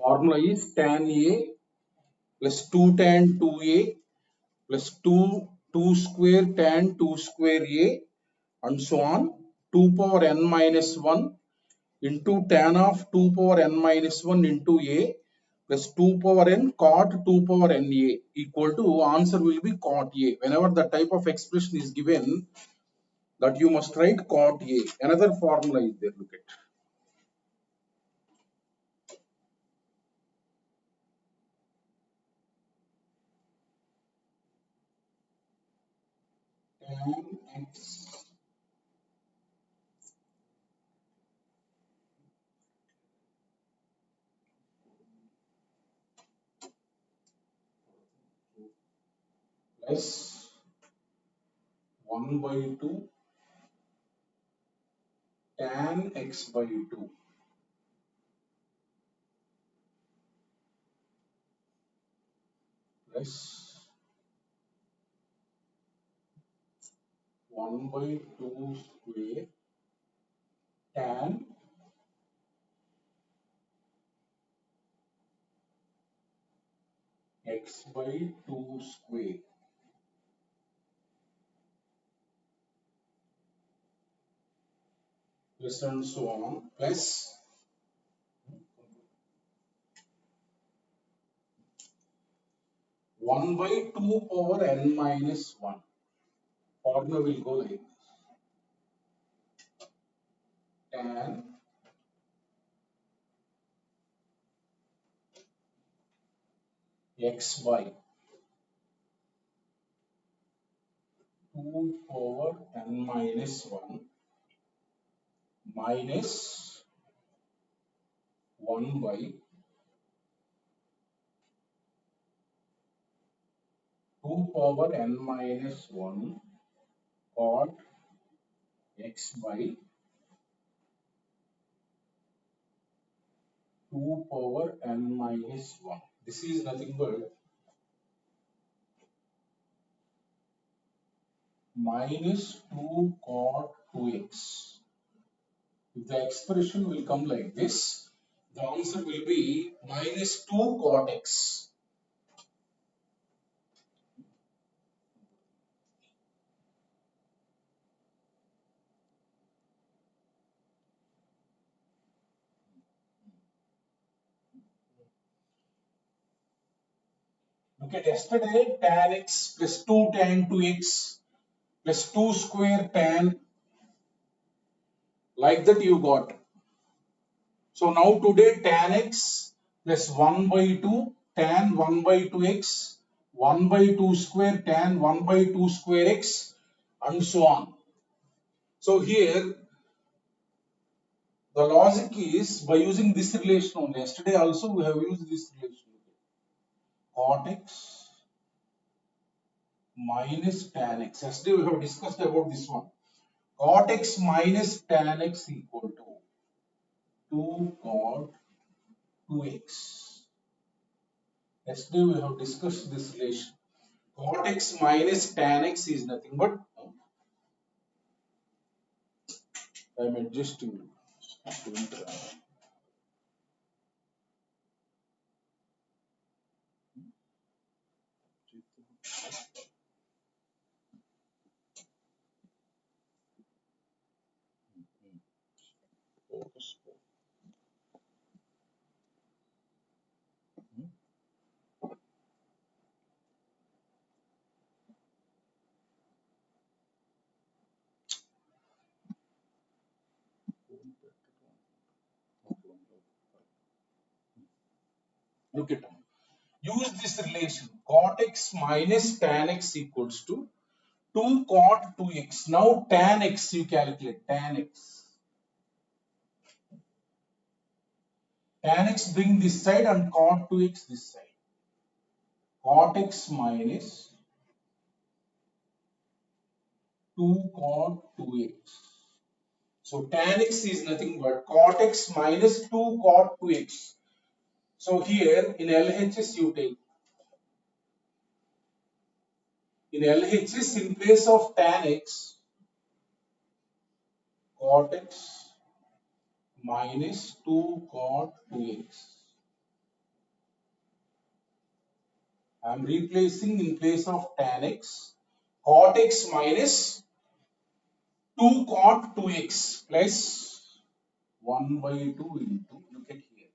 Formula is tan A plus 2 tan 2A plus 2 square tan 2 square A and so on, 2 power n minus 1 into tan of 2 power n minus 1 into A plus 2 power n cot 2 power n A equal to, answer will be cot A. Whenever the type of expression is given, that you must write cot A. Another formula is there, look at. Tan x plus 1 by 2 tan x by 2 plus 1 by 2 square tan x by 2 square plus and so on plus 1 by 2 power n minus 1. Formula will go like this. Tan x by 2 power n minus 1 minus 1 by 2 power n minus 1 cot x by 2 power n minus 1. This is nothing but minus 2 cot 2x. If the expression will come like this, the answer will be minus 2 cot x. Look at yesterday, tan x plus 2 tan 2x plus 2 square tan, like that you got. So now today tan x plus 1 by 2 tan 1 by 2x 1 by 2 square tan 1 by 2 square x and so on. So here the logic is by using this relation only. Yesterday also we have used this relation. Cot x minus tan x. Yesterday we have discussed about this one. Cot x minus tan x equal to 2 cot 2x. Yesterday we have discussed this relation. Cot x minus tan x is nothing but, I am adjusting. Look at it. Use this relation. Cot x minus tan x equals to 2 cot 2x. Now tan x you calculate. Tan x. Tan x bring this side and cot 2x this side. Cot x minus 2 cot 2x. So tan x is nothing but cot x minus 2 cot 2x. So here in LHS you take. In LHS, in place of tan x, cot x minus 2 cot 2x. I am replacing in place of tan x, cot x minus 2 cot 2x plus 1 by 2 into, look at here,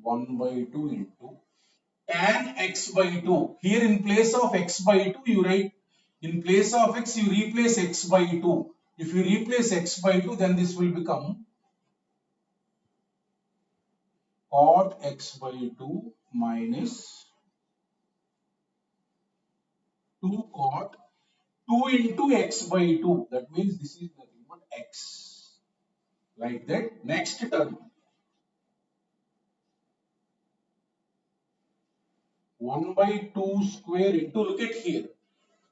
1 by 2 into tan x by 2. Here in place of x by 2, you write, in place of x, you replace x by 2. If you replace x by 2, then this will become cot x by 2 minus 2 cot 2 into x by 2. That means this is nothing but x. Like that. Next term, 1 by 2 square into, look at here,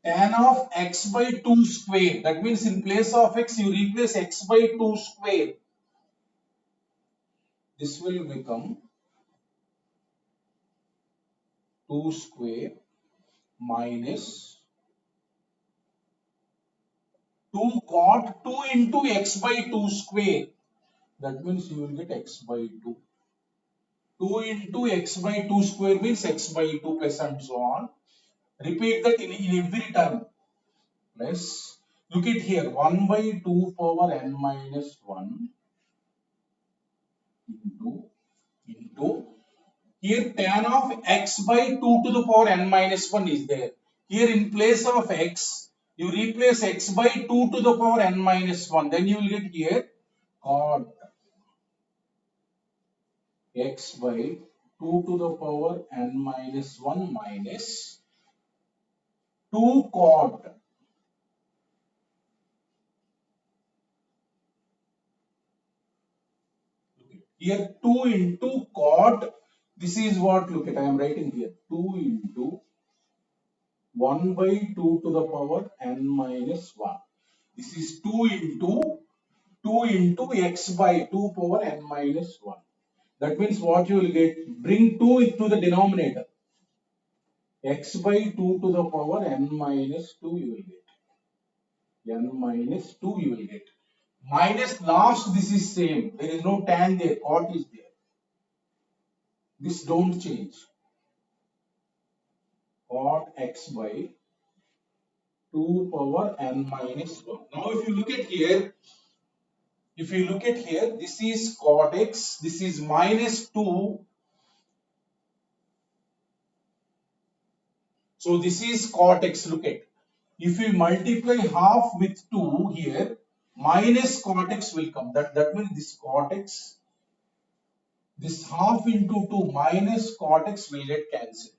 tan of x by 2 square. That means in place of x, you replace x by 2 square. This will become 2 square minus 2 cot 2 into x by 2 square. That means you will get x by 2. 2 into x by 2 square means x by 2 plus and so on. Repeat that in every term. Plus, look at here, 1 by 2 power n minus 1 into here tan of x by 2 to the power n minus 1 is there. Here in place of x, you replace x by 2 to the power n minus 1. Then you will get here cot x by 2 to the power n minus 1 minus 2 cot. Here 2 into cot. This is what, look at, I am writing here 2 into 1 by 2 to the power n minus 1. This is 2 into x by 2 power n minus 1. That means what you will get, bring 2 into the denominator. X by 2 to the power n minus 2 you will get. N minus 2 you will get. Minus last, this is same. There is no tan there, cot is there. This don't change. Cot x by 2 power n minus 1. Now if you look at here, this is cot x, this is minus 2. So this is cot x, look at. If we multiply half with 2 here, minus cot x will come. That means this cot x, this half into 2 minus cot x will get cancelled.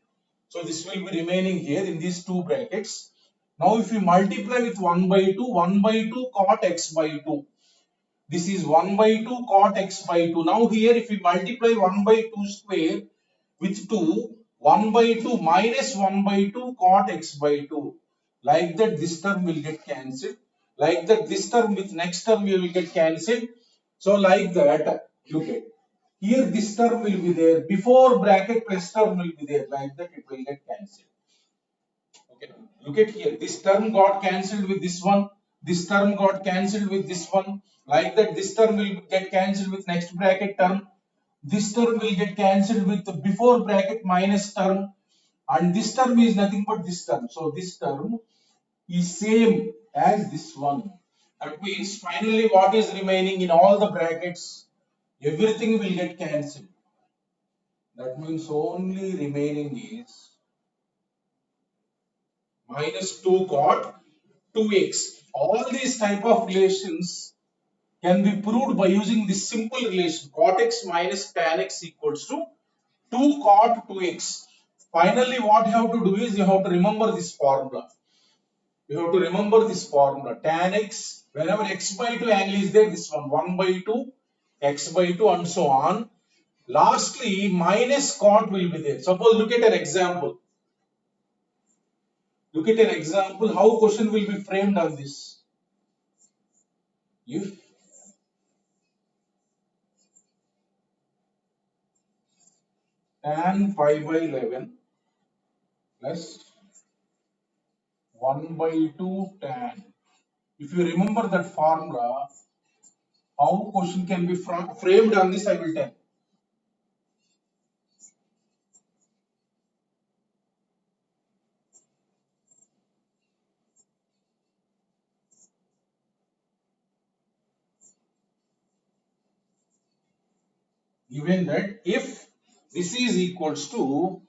So this will be remaining here in these two brackets. Now if we multiply with 1 by 2, 1 by 2 cot x by 2. This is 1 by 2 cot x by 2. Now here if we multiply 1 by 2 square with 2, 1 by 2 minus 1 by 2 cot x by 2. Like that this term will get cancelled. Like that this term with next term will get cancelled. So like that, look at. Here this term will be there. Before bracket plus term will be there. Like that it will get cancelled. Okay. Look at here. This term got cancelled with this one. This term got cancelled with this one. Like that this term will get cancelled with next bracket term. This term will get cancelled with the before bracket minus term. And this term is nothing but this term. So this term is same as this one. That means finally what is remaining in all the brackets? Everything will get cancelled. That means only remaining is minus 2 cot 2x. All these type of relations can be proved by using this simple relation, cot x minus tan x equals to 2 cot 2x. Finally what you have to do is you have to remember this formula. You have to remember this formula. Tan x, whenever x by 2 angle is there, this one 1 by 2, x by 2 and so on. Lastly, minus cot will be there. Suppose look at an example. Look at an example how question will be framed on this. If tan 5 by 11 plus 1 by 2 tan. If you remember that formula, how question can be framed on this, I will tell. given that if this is equals to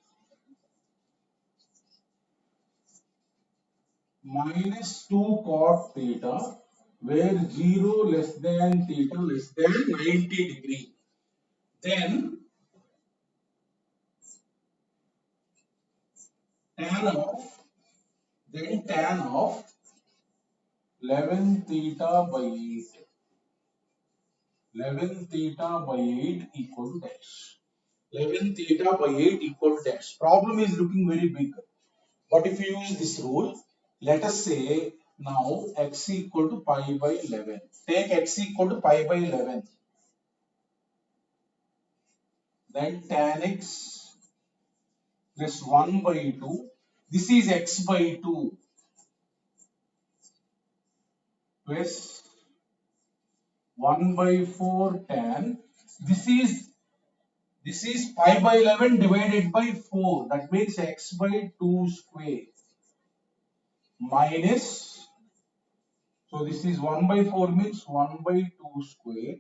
minus 2 cot theta, where 0 less than theta less than 90 degree, then tan of tan of 11 theta by 8, 11 theta by 8 equal to dash. 11 theta by 8 equal to dash. Problem is looking very big. But if you use this rule, let us say now x equal to pi by 11. Take x equal to pi by 11. Then tan x plus 1 by 2. This is x by 2 plus 1 by 4 tan. This is pi by 11 divided by 4. That means x by 2 square minus. So this is 1 by 4 means 1 by 2 square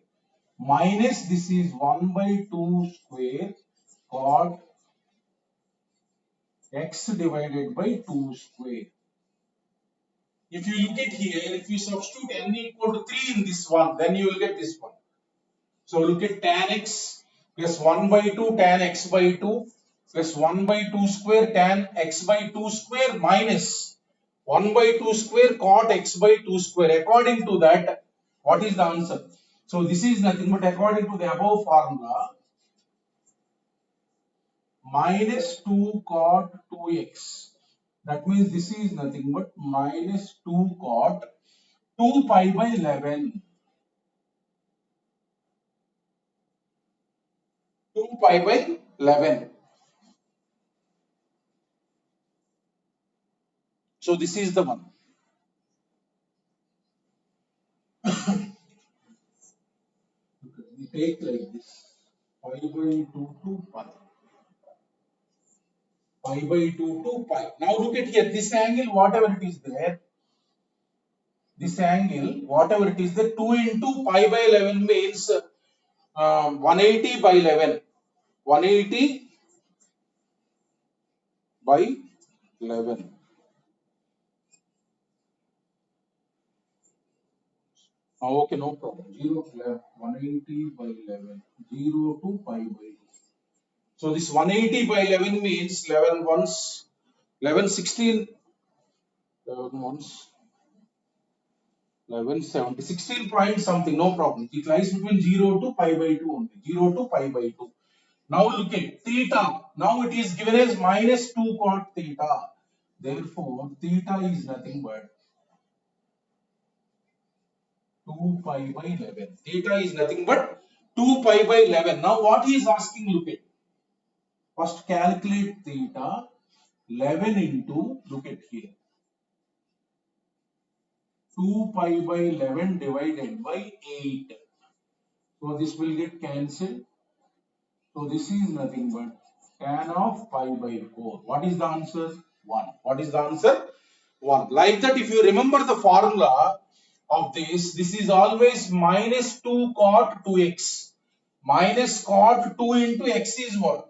minus this is 1 by 2 square cot x divided by 2 square. If you look at here, if you substitute n equal to 3 in this one, then you will get this one. So look at tan x plus 1 by 2 tan x by 2 plus 1 by 2 square tan x by 2 square minus 1 by 2 square cot x by 2 square. According to that, what is the answer? So this is nothing but according to the above formula, minus 2 cot 2x. That means this is nothing but minus 2 cot 2 pi by 11. 2 pi by 11. So this is the one. We take like this. Pi by 2 to pi. Pi by 2 to pi. Now look at here. This angle, whatever it is there, this angle, whatever it is there, 2 into pi by 11 means 180 by 11. 180 by 11. Okay, no problem. 0 to 11, 180 by 11. 0 to pi by 2. So this 180 by 11 means 11 ones, 11 16, 11 ones, 11 70, 16 point something, no problem. It lies between 0 to pi by 2 only. 0 to pi by 2. Now look at theta. Now it is given as minus 2 cot theta. Therefore, theta is nothing but 2 pi by 11. Theta is nothing but 2 pi by 11. Now what he is asking, look at. First calculate theta. 11 into, look at here, 2 pi by 11 divided by 8. So this will get cancelled. So this is nothing but tan of pi by 4. What is the answer? 1. What is the answer? 1. Like that, if you remember the formula of this is always minus 2 cot 2x. Minus cot 2 into x is what?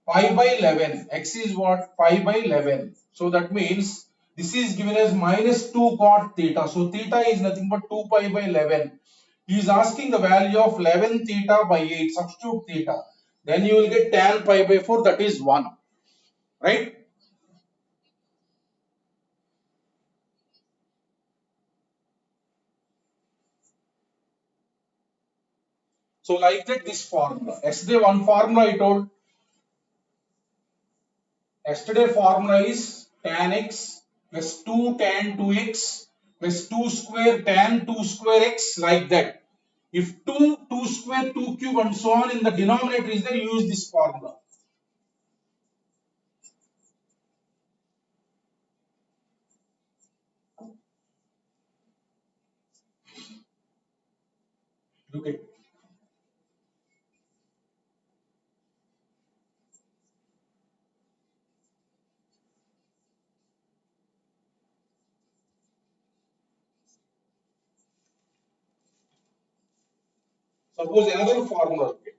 Pi by 11. X is what? Pi by 11. So that means this is given as minus 2 cot theta. So theta is nothing but 2 pi by 11. He is asking the value of 11 theta by 8. Substitute theta. Then you will get tan pi by 4, that is 1. Right? So like that, this formula. Yesterday one formula I told. Yesterday formula is tan x plus 2 tan 2x plus 2 square tan 2 square x, like that. If 2 square 2 cube and so on in the denominator is there, use this formula. Look at. Suppose another formula. Look at.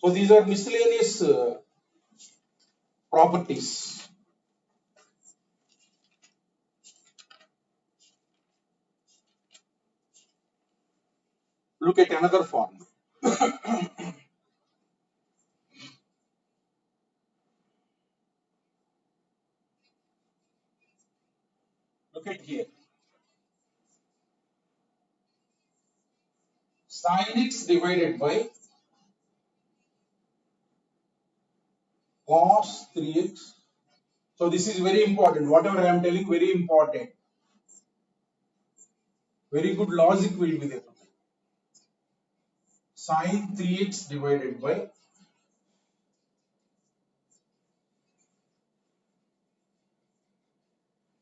So these are miscellaneous properties. Look at another form. Look at here. Sin x divided by cos 3x. So this is very important. Whatever I am telling, very important. Very good logic will be there. Sin 3x divided by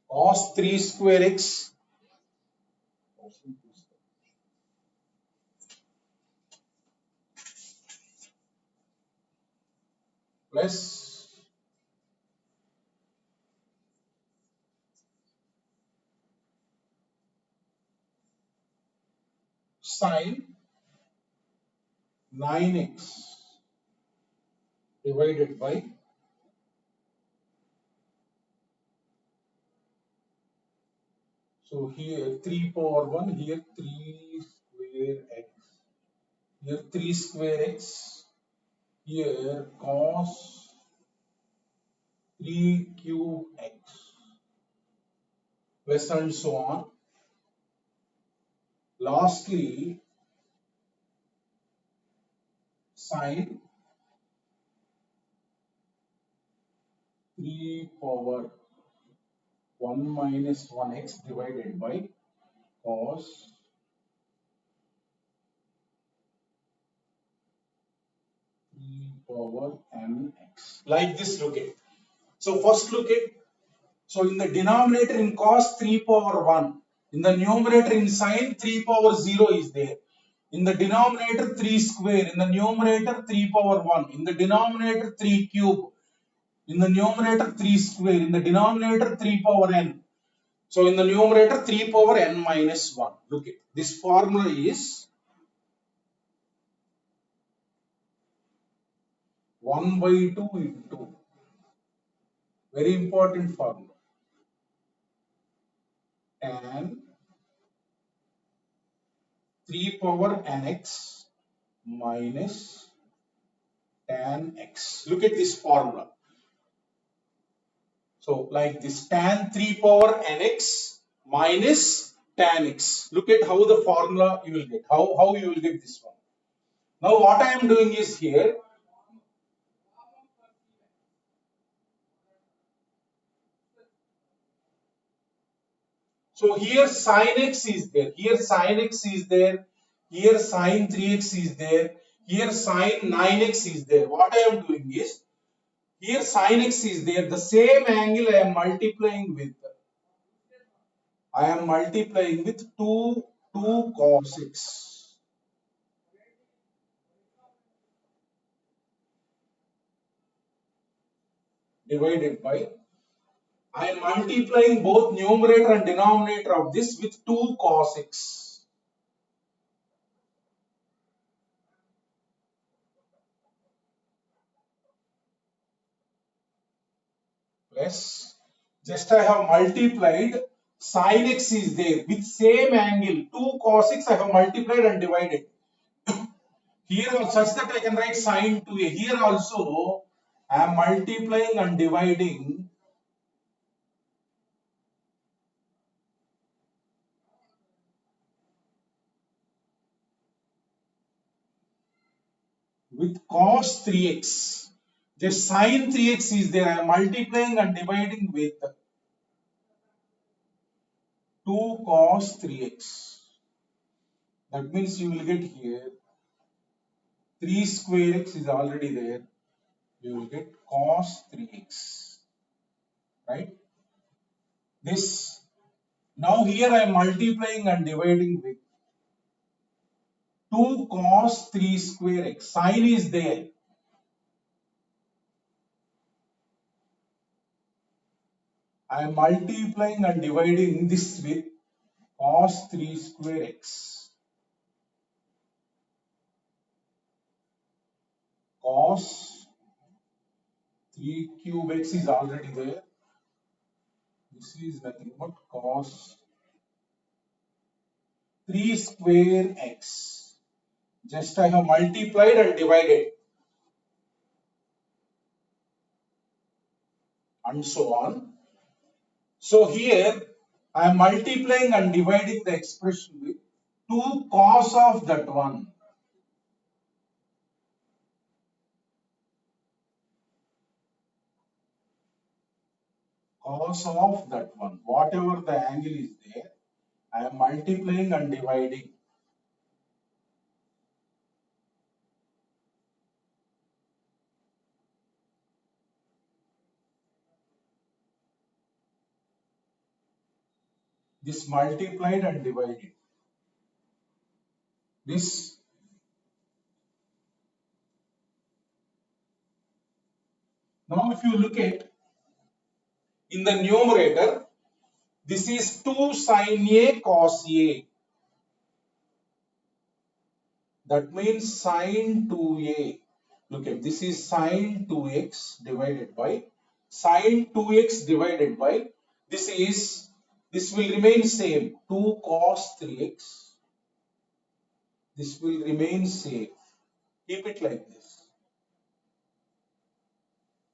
cos 3 square x plus sin 9x divided by so here 3 power 1, here 3 square x, here 3 square x, here cos 3 cube x plus and so on. Lastly, sin 3 power 1 minus 1x divided by cos 3 power nx. Like this, look at. So first look at, so in the denominator in cos 3 power 1, in the numerator in sin 3 power 0 is there. In the denominator 3 square, in the numerator 3 power 1, in the denominator 3 cube, in the numerator 3 square, in the denominator 3 power n. So in the numerator 3 power n minus 1. Look at this formula is 1 by 2 into, very important formula, tan 3 power nx minus tan x. Look at this formula. So like this, tan 3 power nx minus tan x. Look at how the formula you will get, how you will get this one. Now what I am doing is here, so here sin x is there, here sin x is there, here sin 3x is there, here sin 9x is there. What I am doing is, here sin x is there, the same angle I am multiplying with. I am multiplying with 2 cos x divided by, I am multiplying both numerator and denominator of this with 2 cos x plus, just I have multiplied, sin x is there with same angle 2 cos x I have multiplied and divided. Here such that I can write sin 2a. Here also I am multiplying and dividing with cos 3x. Just sin 3x is there. I am multiplying and dividing with 2 cos 3x. That means you will get here 3 square x is already there. You will get cos 3x. Right? This. Now here I am multiplying and dividing with 2 cos 3 square x. Sin is there. I am multiplying and dividing this with cos 3 square x. cos 3 cube x is already there. This is nothing but cos 3 square x. Just I have multiplied and divided and so on. So here I am multiplying and dividing the expression with 2 cos of that one. Cos of that one. Whatever the angle is there, I am multiplying and dividing. This multiplied and divided. This now if you look at in the numerator, this is 2 sin A cos A. That means sin 2A. Look at this is sin 2x divided by sin 2x divided by this will remain same 2 cos 3x. This will remain same. Keep it like this.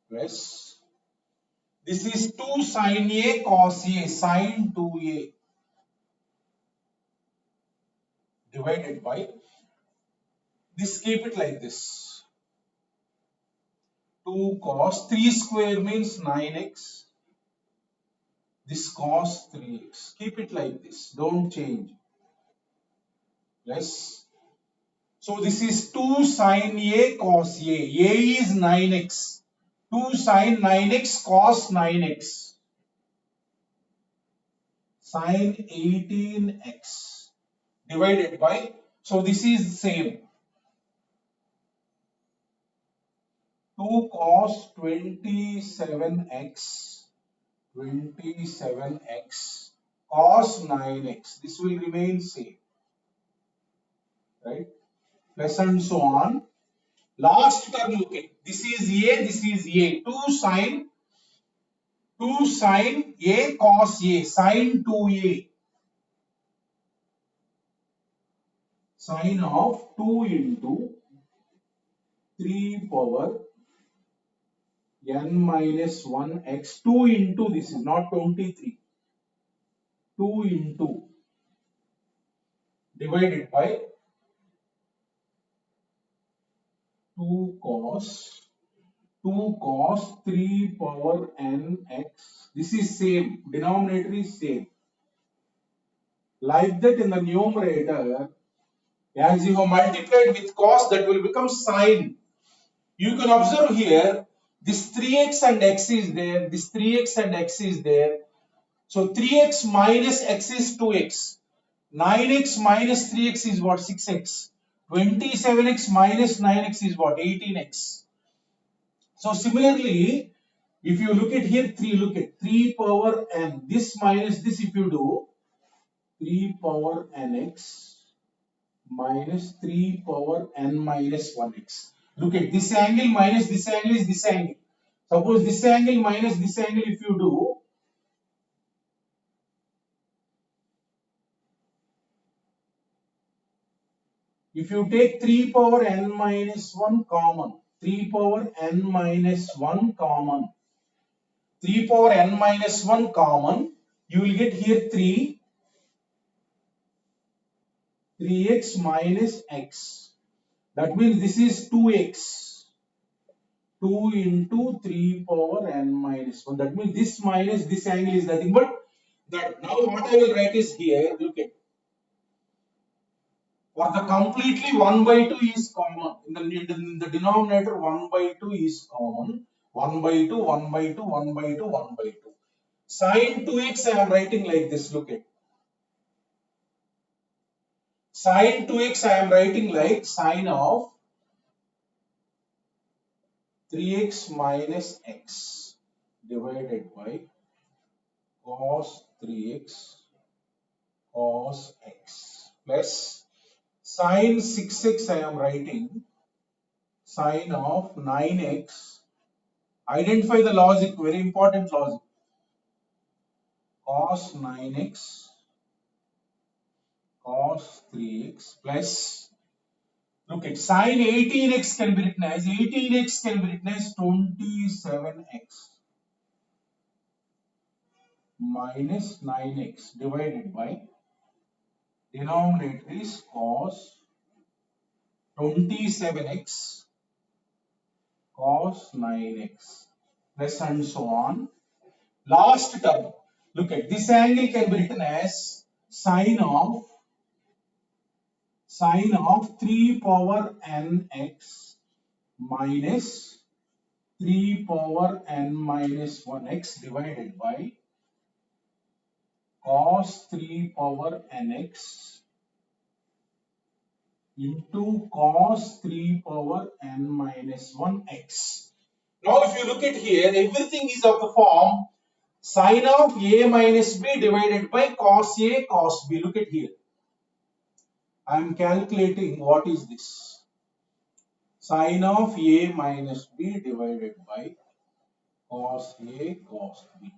Plus this is 2 sin A cos A sin 2A divided by this, keep it like this. 2 cos 3 square means 9x. This cos 3x. Keep it like this. Don't change. Plus. So this is 2 sin A cos A. A is 9x. 2 sin 9x cos 9x. Sin 18x divided by. So this is same. 2 cos 27x. 27x cos 9x. This will remain same. Right? Plus and so on. Last term, look at this is A, this is A. 2 sin A cos A, sin 2A. Sin of 2 into 3 power n minus 1 x. 2 into this is not 23. 2 into divided by 2 cos 3 power n x. This is same. Denominator is same. Like that in the numerator, as you have multiplied with cos, that will become sin. You can observe here, this 3x and x is there, this 3x and x is there. So 3x minus x is 2x. 9x minus 3x is what? 6x. 27x minus 9x is what? 18x. So similarly, if you look at here, look at 3 power n. This minus this, if you do, 3 power nx minus 3 power n minus 1x. Look at this angle minus this angle is this angle. Suppose this angle minus this angle, if you do, if you take 3 power n minus 1 common, 3 power n minus 1 common, 3 power n minus 1 common, you will get here 3x minus x. That means this is 2x. 2 into 3 power n minus 1. That means this minus this angle is nothing but that. Now what I will write is here, look at. For the completely 1 by 2 is common. In the denominator 1 by 2 is common. 1 by 2, 1 by 2, 1 by 2, 1 by 2. Sin 2x I am writing like this, look at. Sin 2x I am writing like sin of 3x minus x divided by cos 3x cos x plus sin 6x I am writing sine of 9x. Identify the logic, very important logic. Cos 9x cos 3x plus, look at sine 18x can be written as 27x minus 9x divided by denominator is cos 27x cos 9x plus and so on. Last term, look at this angle can be written as sine of 3 power nx minus 3 power n minus 1x divided by cos 3 power nx into cos 3 power n minus 1x. Now if you look at here, everything is of the form sine of a minus b divided by cos a cos b. Look at here. I am calculating what is this. Sine of a minus b divided by cos a cos b.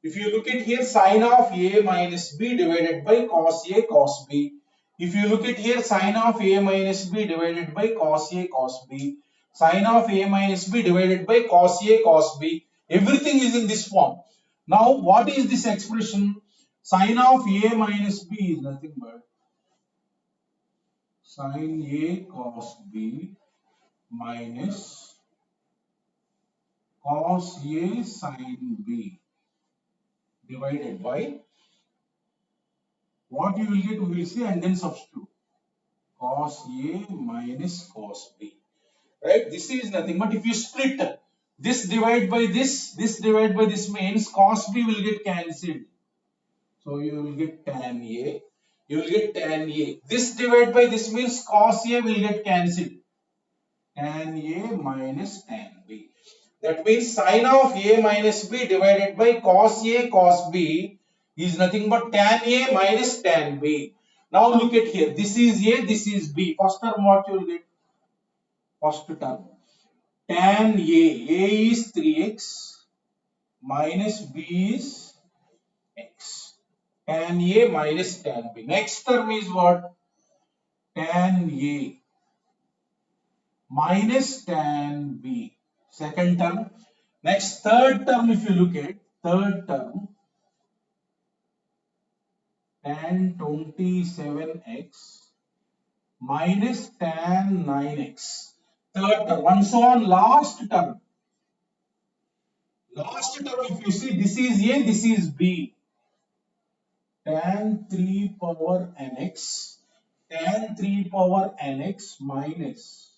If you look at here, sine of a minus b divided by cos a cos b. If you look at here, sine of a minus b divided by cos a cos b. Sine of a minus b divided by cos a cos b. Everything is in this form. Now, what is this expression? Sine of a minus b is nothing but sine a cos b minus cos a sin b divided by what you will get, we will see and then substitute cos a minus cos b, right? This is nothing but if you split this divide by this divide by this means cos b will get cancelled, so you will get tan a, you will get tan a. This divide by this means cos a will get cancelled, tan a minus tan b. That means sine of a minus b divided by cos a cos b is nothing but tan a minus tan b. Now look at here. This is a, this is b. First term what you will get? First term. Tan a is 3x minus b is x. Tan a minus tan b. Next term is what? Tan a minus tan b. Second term. Next third term, if you look at third term, tan 27x minus tan 9x. Third term, and so on. Last term. Last term, if you see, this is a, this is b. Tan 3 power nx, tan 3 power nx minus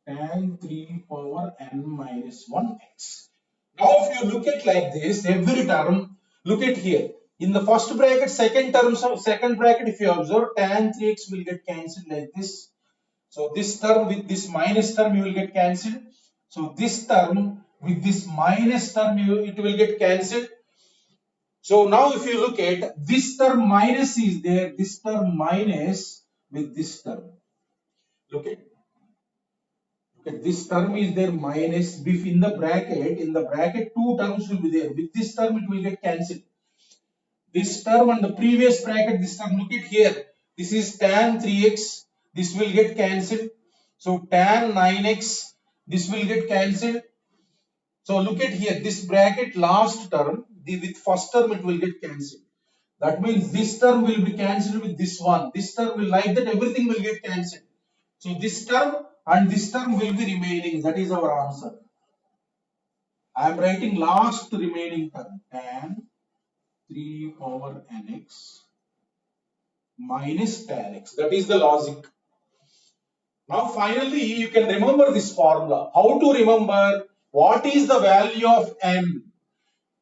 tan 3 power n minus 1x. Now if you look at like this, every term, look at here. In the first bracket, second term, so second bracket, if you observe, tan 3x will get cancelled like this. So this term with this minus term, you will get cancelled. So this term with this minus term, it will get cancelled. So now if you look at this term minus is there, this term minus with this term. Look at this term is there minus if in the bracket two terms will be there. With this term it will get cancelled. This term and the previous bracket, this term, look at here. This is tan 3x, this will get cancelled. So tan 9x, this will get cancelled. So look at here, this bracket last term, with first term it will get cancelled. That means this term will be cancelled with this one. This term will, like that, everything will get cancelled. So this term and this term will be remaining. That is our answer. I am writing last remaining term, tan 3 power nx minus tan x. That is the logic. Now finally you can remember this formula. How to remember? What is the value of n?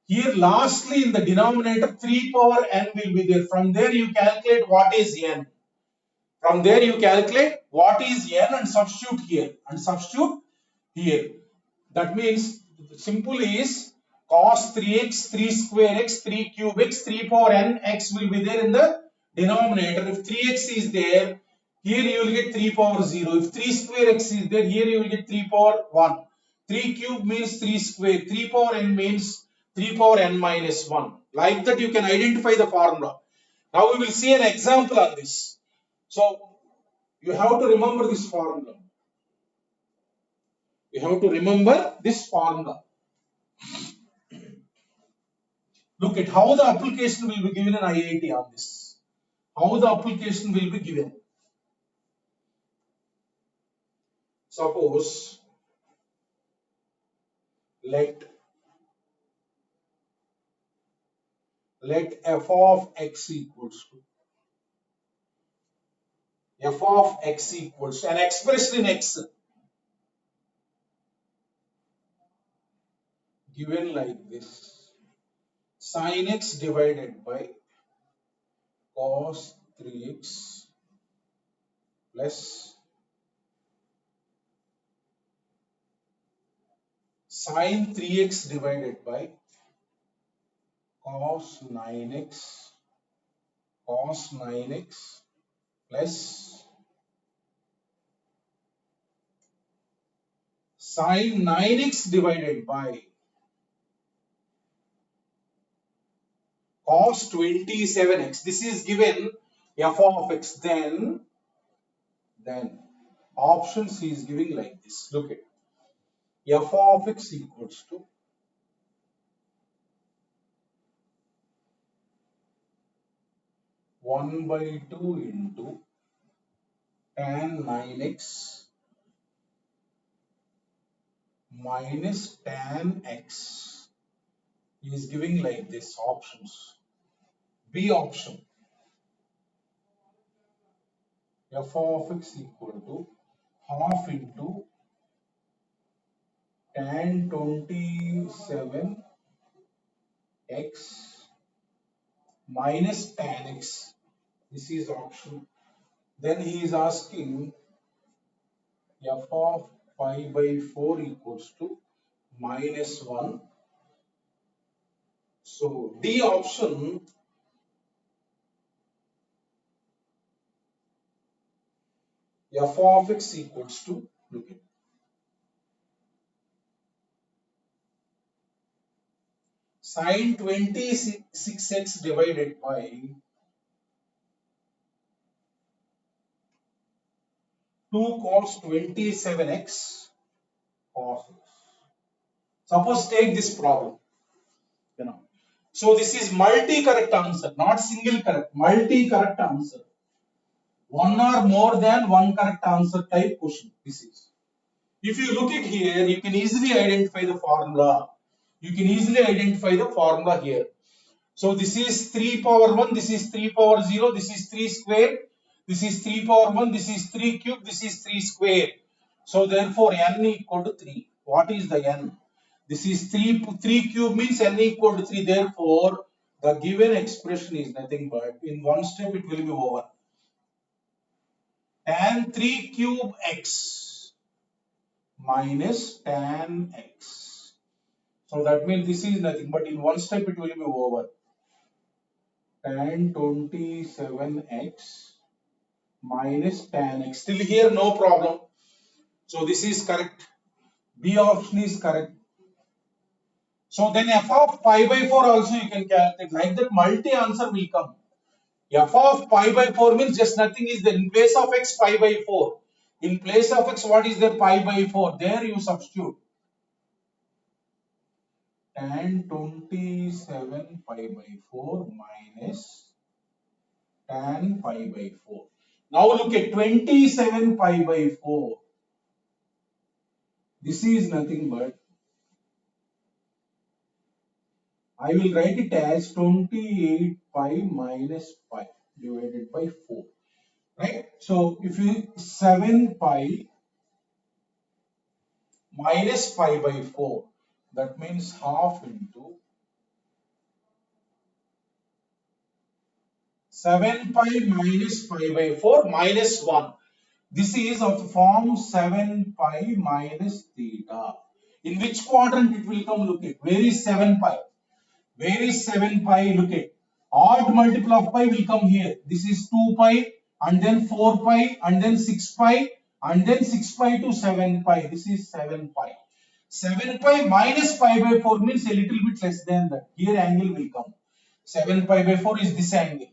Here lastly in the denominator 3 power n will be there. From there you calculate what is n. From there you calculate what is n and substitute here. And substitute here. That means simple is cos 3x, 3 square x, 3 cube x, 3 power n x will be there in the denominator. If 3x is there, Here you will get 3 power 0. If 3 square x is there, here you will get 3 power 1. 3 cube means 3 square. 3 power n means 3 power n minus 1. Like that you can identify the formula. Now we will see an example on this. So you have to remember this formula. You have to remember this formula. Look at how the application will be given in IIT on this. How the application will be given. Suppose let f of x equals to an expression in x given like this: sin x divided by cos 3x plus sin 3x divided by cos 9x plus sin 9x divided by cos 27x. This is given f of x. Then options he is giving like this. Look at f of x equals to 1/2 into tan 9x minus tan x. He is giving like this options. B option, f of x equal to half into tan 27x minus tan x. This is option. Then he is asking f of pi by 4 equals to minus 1. So D option, f of x equals to, look at, sin 26x divided by 2 cos 27x cos x. Suppose take this problem. So this is multi-correct answer, not single correct, multi-correct answer. One or more than one correct answer type question. This is. If you look at here, you can easily identify the formula. Here. So this is 3 power 1, this is 3 power 0, this is 3 square, this is 3 power 1, this is 3 cube, this is 3 square. So therefore n equal to 3. What is the n? This is 3 cube means n equal to 3. Therefore, the given expression is nothing but, in one step it will be over. Tan 3 cube x minus tan x. So that means this is nothing but, in one step it will be over. Tan 27x minus tan x. Still here no problem. So this is correct. B option is correct. So then f of pi by 4 also you can calculate. Like that multi answer will come. F of pi by 4 means just nothing is there. In place of x, pi by 4. In place of x, what is there? Pi by 4. There you substitute. Tan 27 pi by 4 minus tan pi by 4. Now look at 27 pi by 4. This is nothing but, I will write it as 28 pi minus pi divided by 4. Right? So if you 7 pi minus pi by 4, that means half into 7 pi minus pi by 4 minus 1. This is of the form 7 pi minus theta. In which quadrant it will come? Look at. Where is 7 pi? Where is 7 pi? Look at. Odd multiple of pi will come here. This is 2 pi and then 4 pi, and then 6 pi, and then 6 pi to 7 pi. This is 7 pi. 7 pi minus pi by 4 means a little bit less than that. Here angle will come. 7 pi by 4 is this angle.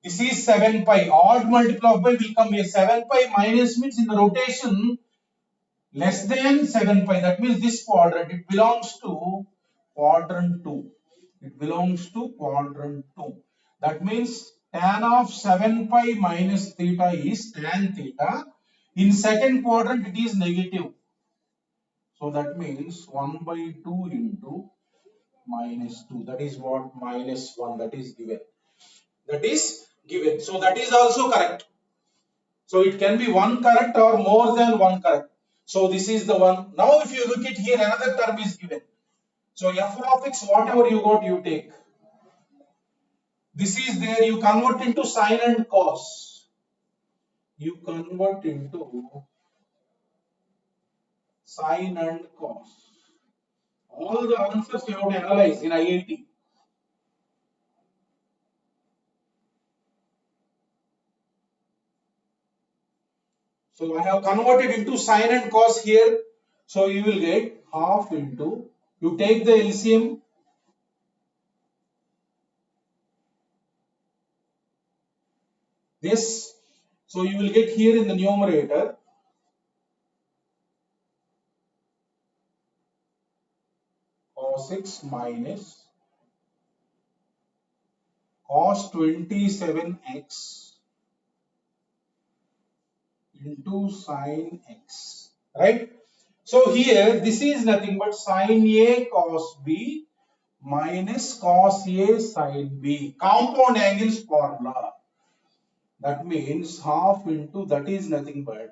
This is 7 pi. Odd multiple of pi will come here. 7 pi minus means in the rotation less than 7 pi. That means this quadrant, it belongs to quadrant 2. It belongs to quadrant 2. That means tan of 7 pi minus theta is tan theta. In second quadrant, it is negative. So that means 1 by 2 into minus 2. That is what? Minus 1. That is given. That is given. So that is also correct. So it can be one correct or more than one correct. So this is the one. Now if you look at here, another term is given. So f of x, whatever you got, you take. This is there, you convert into sine and cos. You convert into sine and cos. All the answers you have to analyze in IIT. So I have converted into sine and cos here. So you will get half into, you take the LCM, this. So you will get here in the numerator cos x minus cos 27x into sin x, right? So here this is nothing but sin A cos B minus cos A sin B, compound angles formula. That means half into, that is nothing but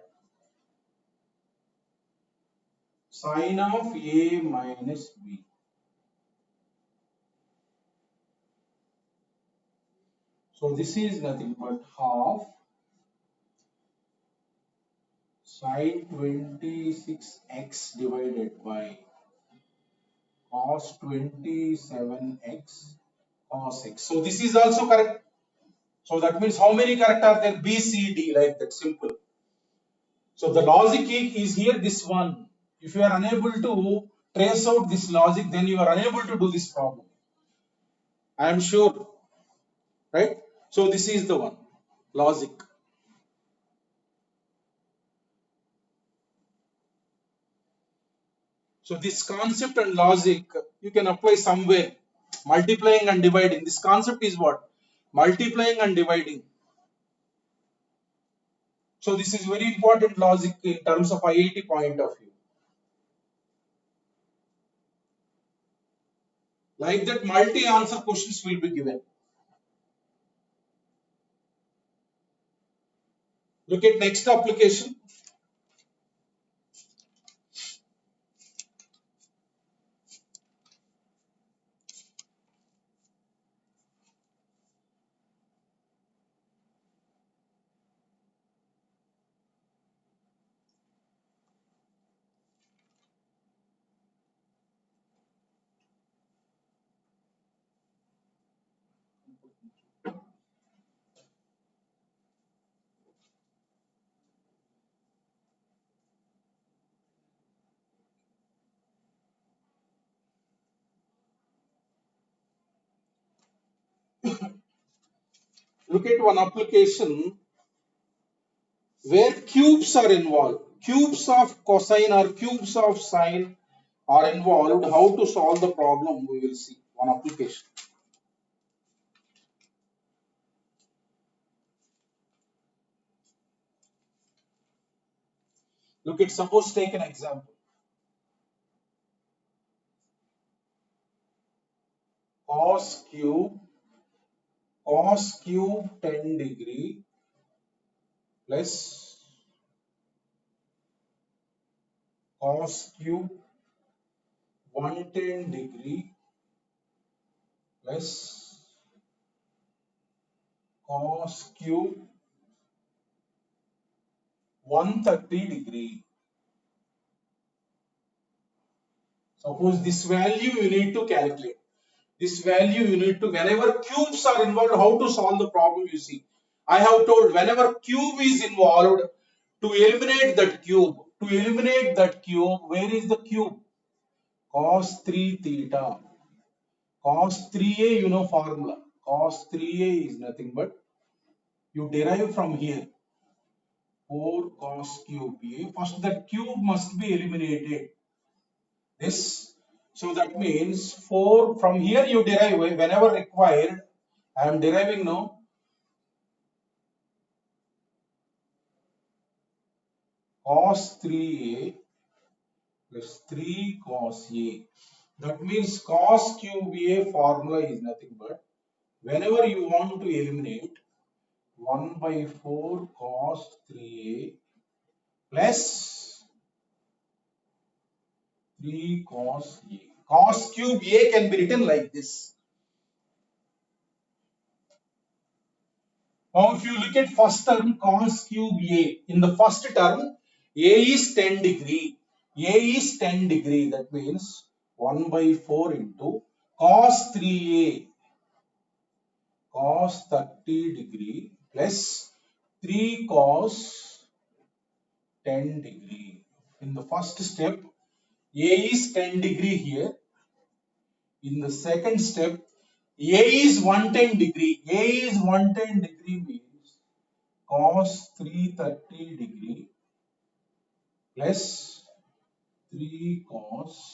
sin of A minus B. So this is nothing but half sin 26x divided by cos 27x cos x. So this is also correct. So that means how many correct are there? B, C, D, like that, simple. So the logic is here, this one. If you are unable to trace out this logic, then you are unable to do this problem. I am sure, right? So this is the one, logic. So this concept and logic, you can apply somewhere. Multiplying and dividing. This concept is what? Multiplying and dividing. So this is very important logic in terms of IIT point of view. Like that, multi-answer questions will be given. Look at next application. Look at one application where cubes are involved. Cubes of cosine or cubes of sine are involved. How to solve the problem, we will see. One application. Look at, suppose take an example. Cos cube 10 degree plus cos cube 110 degree plus cos cube 130 degree. Suppose this value you need to calculate. This value you need to, whenever cubes are involved, how to solve the problem, you see. I have told whenever cube is involved, to eliminate that cube, where is the cube? Cos 3 theta. Cos 3a, you know formula. Cos 3a is nothing but you derive from here 4 cos cube a. First, that cube must be eliminated. This. So that means 4 from here you derive whenever required. I am deriving now. Cos 3a plus 3 cos a. That means cos cube a formula is nothing but whenever you want to eliminate 1 by 4 cos 3a plus 3 cos a. Cos cube a can be written like this. Now if you look at first term cos cube a, in the first term a is 10 degree. A is 10 degree, that means 1 by 4 into cos 3a cos 30 degree plus 3 cos 10 degree. In the first step, A is 10 degree here. In the second step, A is 110 degree. A is 110 degree means cos 330 degree plus 3 cos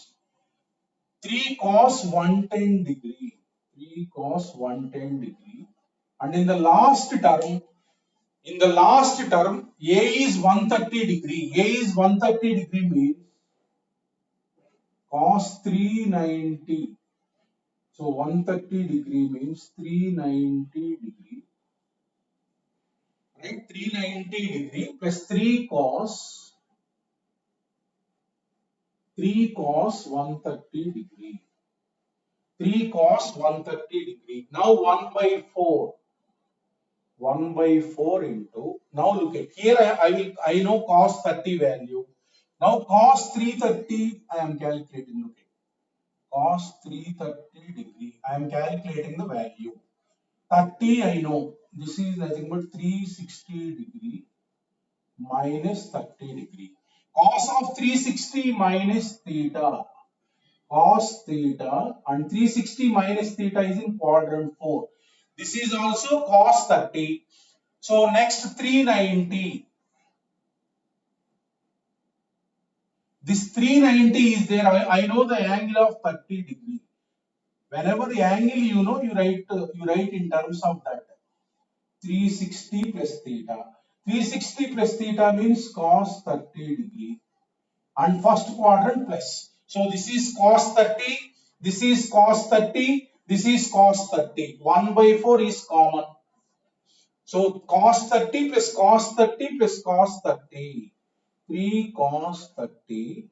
110 degree. 3 cos 110 degree. And in the last term, A is 130 degree. A is 130 degree means cos 390. So 130 degree means 390 degree. Right? 390 degree plus 3 cos 130 degree. 3 cos 130 degree. Now 1 by 4. 1 by 4 into, now look at here, I know cos 30 value. Now cos 330 I am calculating. Look at cos 330 degree. I am calculating the value. 30 I know. This is nothing but 360 degree minus 30 degree. Cos of 360 minus theta. Cos theta and 360 minus theta is in quadrant 4. This is also cos 30. So next 390. This 390 is there. I know the angle of 30 degree. Whenever the angle you know, you write in terms of that. 360 plus theta. 360 plus theta means cos 30 degree. And first quadrant plus. So this is cos 30. This is cos 30. This is cos 30. 1 by 4 is common. So cos 30 plus cos 30 plus cos 30. 3 cos 30.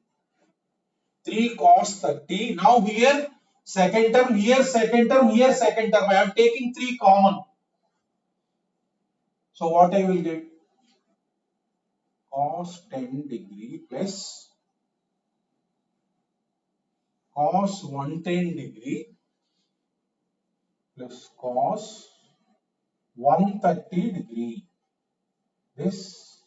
3 cos 30. Now here second term, here second term, here second term. I am taking 3 common. So what I will get? Cos 10 degree plus cos 110 degree plus cos 130 degree. This.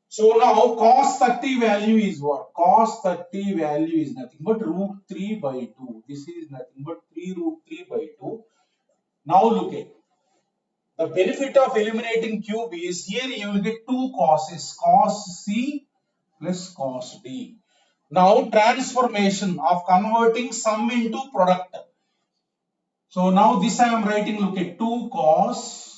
So now cos 30 value is what? Cos 30 value is nothing but root 3 by 2. This is nothing but 3 root 3 by 2. Now look at the benefit of eliminating cube is here you will get two cos's, cos C plus cos D. Now transformation of converting sum into product. So now this I am writing, look at 2 cos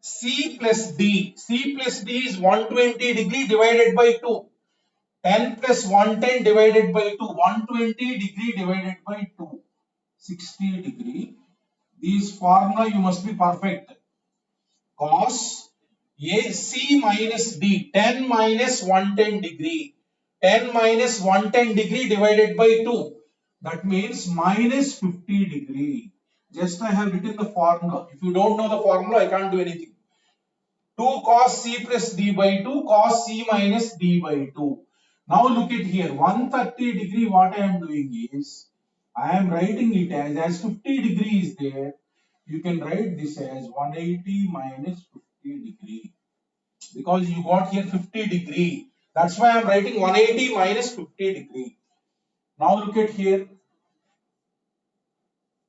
C plus D. C plus D is 120 degree divided by 2. 10 plus 110 divided by 2. 120 degree divided by 2. 60 degree. This formula you must be perfect. Cos A C minus D. 10 minus 110 degree. 10 minus 110 degree divided by 2. That means minus 50 degree. Just I have written the formula. If you don't know the formula, I can't do anything. 2 cos C plus D by 2 cos C minus D by 2. Now look at here. 130 degree, what I am doing is, I am writing it as 50 degree is there. you can write this as 180 minus 50 degree, because you got here 50 degree. That's why I'm writing 180 minus 50 degree. Now look at here.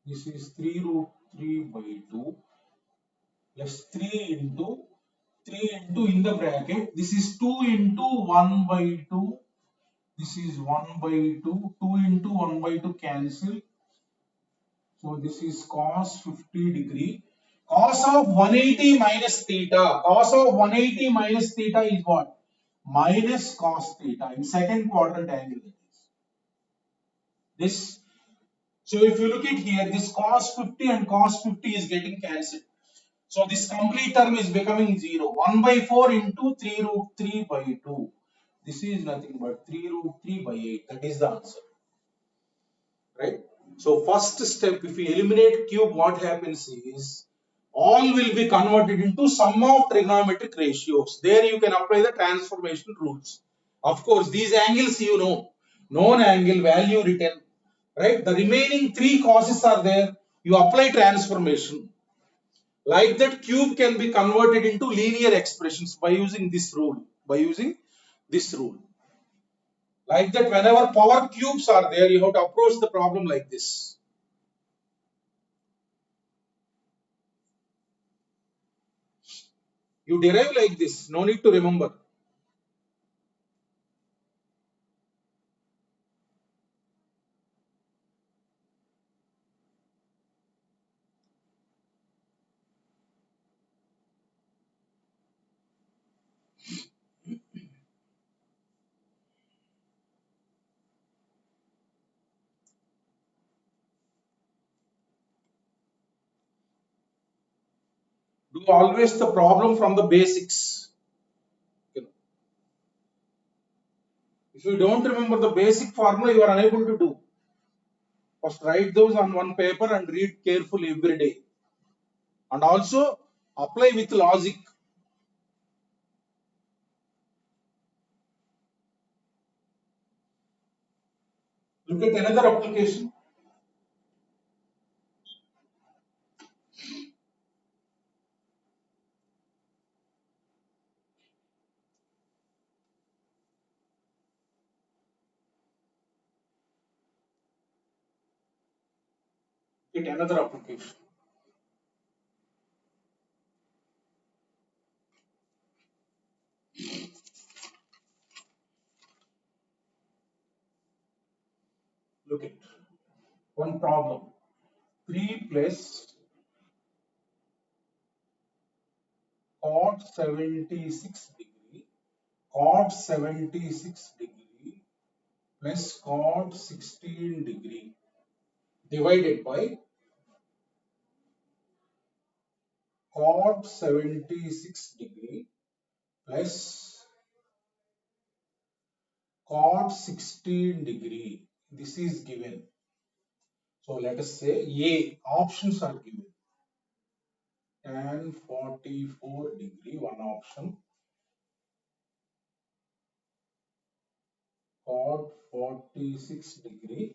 This is 3 root 3 by 2 plus 3 into 3 into in the bracket. This is 2 into 1 by 2. This is 1 by 2. 2 into 1 by 2 cancel. So this is cos 50 degree. Cos of 180 minus theta. Cos of 180 minus theta is what? Minus cos theta in second quadrant angle. This. So if you look at here, this cos 50 and cos 50 is getting cancelled. So this complete term is becoming 0. 1 by 4 into 3 root 3 by 2. This is nothing but 3 root 3 by 8. That is the answer. Right? So first step, if we eliminate cube, what happens is all will be converted into sum of trigonometric ratios. There you can apply the transformation rules. Of course, these angles you know. Known angle, value written. Right? The remaining three causes are there. You apply transformation. Like that, cube can be converted into linear expressions by using this rule. Like that, whenever power cubes are there, you have to approach the problem like this. You derive like this, no need to remember. Do always the problem from the basics. If you don't remember the basic formula, you are unable to do. First write those on one paper and read carefully every day. And also apply with logic. Look at another application. Look at another application. Look at one problem. 3 plus cot 76 degree, cot 76 degree plus cot 16 degree divided by cot 76 degree plus cot 16 degree. This is given. So let us say A, options are given. Tan 44 degree, one option. Cot 46 degree.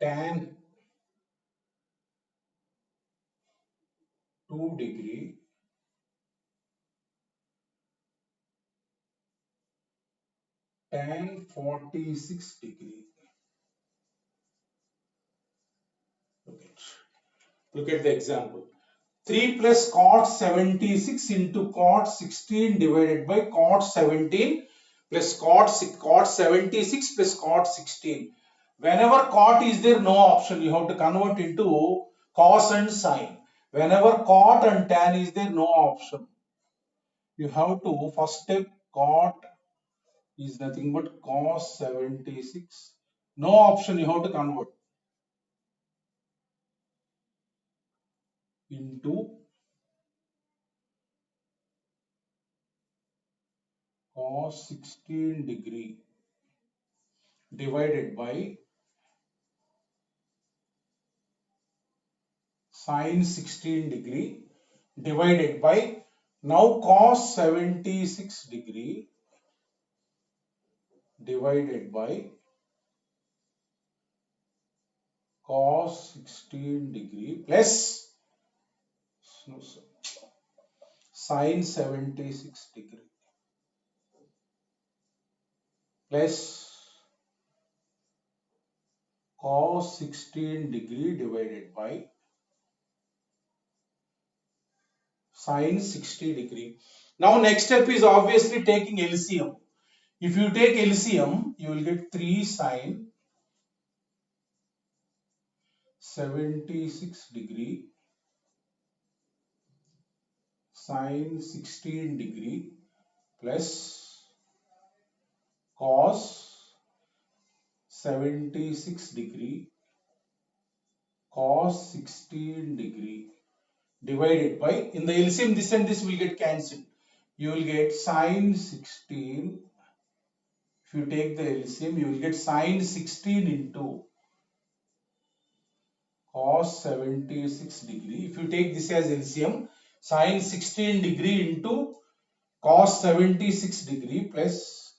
Tan 2 degree. Tan 46 degree. Look at the example. 3 plus cot 76 into cot 16 divided by cot 17 plus cot 76 plus cot 16. Whenever cot is there, no option. You have to convert into cos and sine. Whenever cot and tan is there, no option. You have to first step, cot is nothing but cos 76. No option, you have to convert into cos 16 degree divided by sine 16 degree divided by now cos 76 degree divided by cos 16 degree plus sin 76 degree plus cos 16 degree divided by sin 60 degree. Now next step is obviously taking LCM. If you take LCM, you will get 3 sin 76 degree sin 16 degree plus cos 76 degree cos 16 degree divided by, in the LCM this and this will get cancelled. You will get sin 16, if you take the LCM you will get sin 16 into cos 76 degree. If you take this as LCM, sin 16 degree into cos 76 degree plus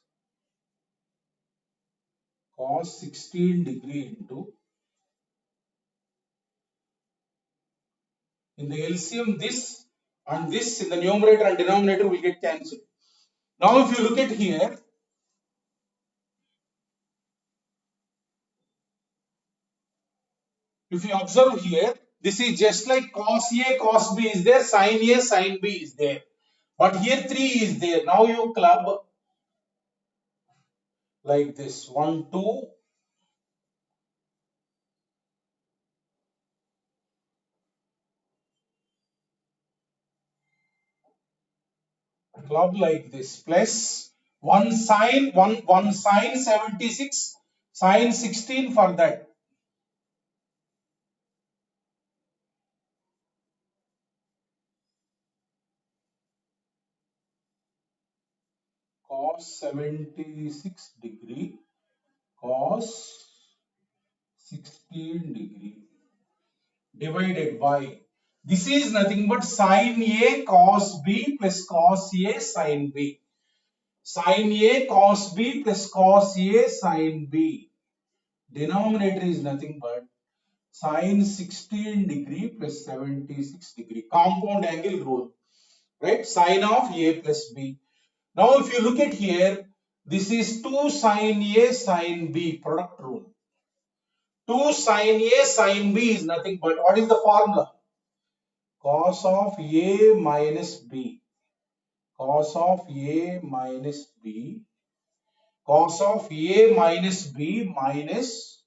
cos 16 degree into, in the LCM this and this in the numerator and denominator will get cancelled. Now if you look at here, if you observe here, this is just like cos A, cos B is there, sin A, sin B is there. But here 3 is there. Now you club like this, 1, 2, club like this, plus 1 sin 76, sin 16 for that. Cos 76 degree, cos 16 degree divided by, this is nothing but sin A cos B plus cos A sin B. Sin A cos B plus cos A sin B. Denominator is nothing but sin 16 degree plus 76 degree. Compound angle rule. Right? Sin of A plus B. Now if you look at here, this is 2 sin A sin B, product rule. 2 sin A sin B is nothing but, what is the formula? Cos of A minus B. Cos of A minus B. Cos of A minus B minus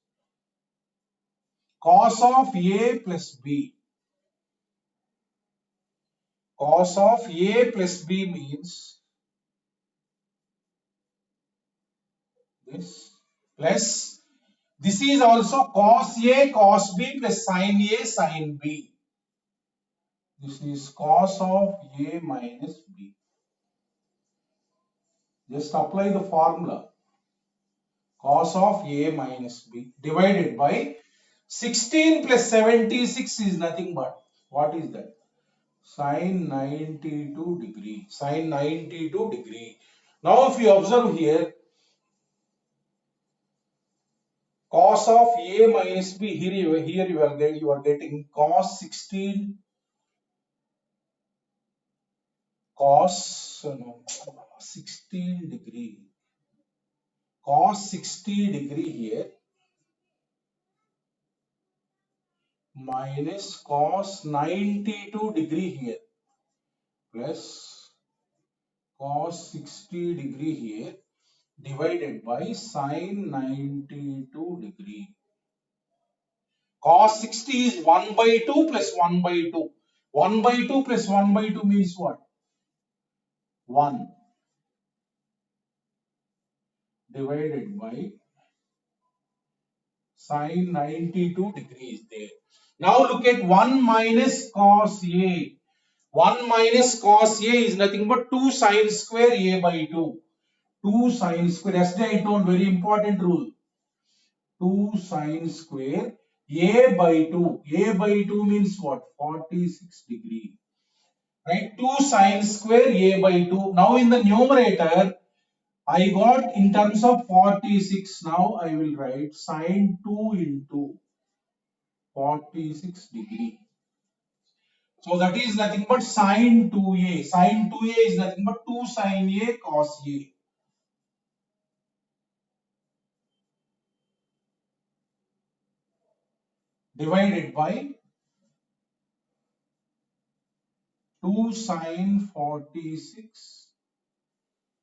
cos of A plus B. Cos of A plus B means this, plus this is also cos A cos B plus sin A sin B. This is cos of A minus B. Just apply the formula. Cos of A minus B divided by 16 plus 76 is nothing but, what is that? Sin 92 degree. Sin 92 degree. Now if you observe here, cos of A minus B, here you are getting cos 16 cos no, 16 degree, cos 60 degree here minus cos 92 degree here plus cos 60 degree here divided by sin 92 degree. Cos 60 is 1 by 2 plus 1 by 2. 1 by 2 plus 1 by 2 means what? 1 divided by sin 92 degrees there. Now look at 1 minus cos A. 1 minus cos A is nothing but 2 sin square A by 2. 2 sin square, yesterday I told very important rule. 2 sin square A by 2. A by 2 means what? 46 degree. Right? 2 sin square A by 2. Now in the numerator, I got in terms of 46. Now I will write sin 2 into 46 degree. So that is nothing but sine 2a. Sine 2a is nothing but 2 sine a cos a. Divided by 2 sine 46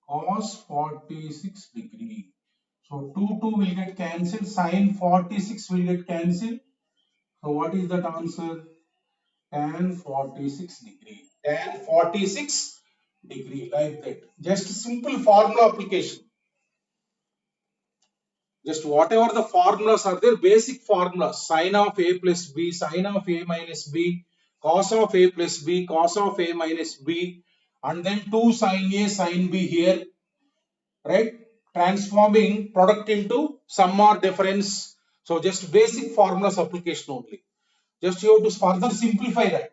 cos 46 degree. So 2 will get cancelled, sine 46 will get cancelled. So what is that answer? Tan 46 degree. Tan 46 degree, like that. Just simple formula application. Just whatever the formulas are there, basic formulas. Sine of a plus b, sine of a minus b, cos of a plus b, cos of a minus b, and then 2 sine a sine b here, right? Transforming product into sum or difference. So just basic formulas application only. Just you have to further simplify that.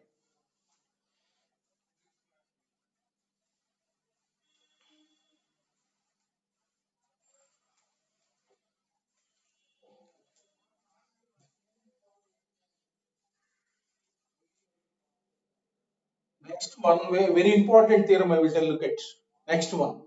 Next one, very important theorem I will tell look at. Next one.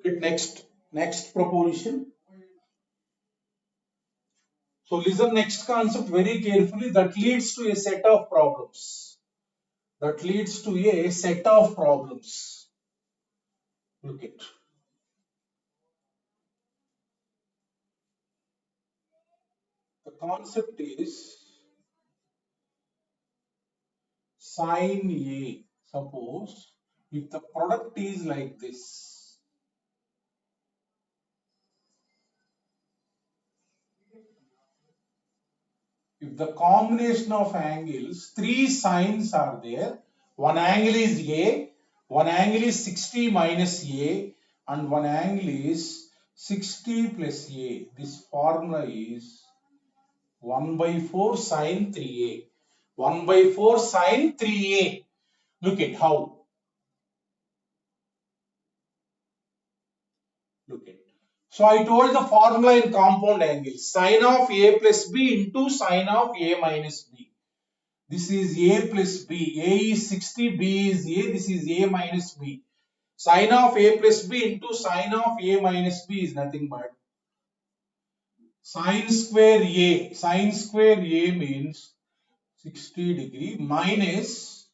Look at next proposition. So listen next concept very carefully. That leads to a set of problems. That leads to a set of problems. Look at. The concept is sin A. Suppose if the product is like this. If the combination of angles, three sines are there, one angle is A, one angle is 60 minus A, and one angle is 60 plus A. This formula is 1 by 4 sine 3A. 1 by 4 sine 3A. Look at how. Look at. So I told the formula in compound angles. Sine of A plus B into sine of A minus B. This is A plus B. A is 60, B is A. This is A minus B. Sine of A plus B into sine of A minus B is nothing but sine square A. Sine square A means 60 degree minus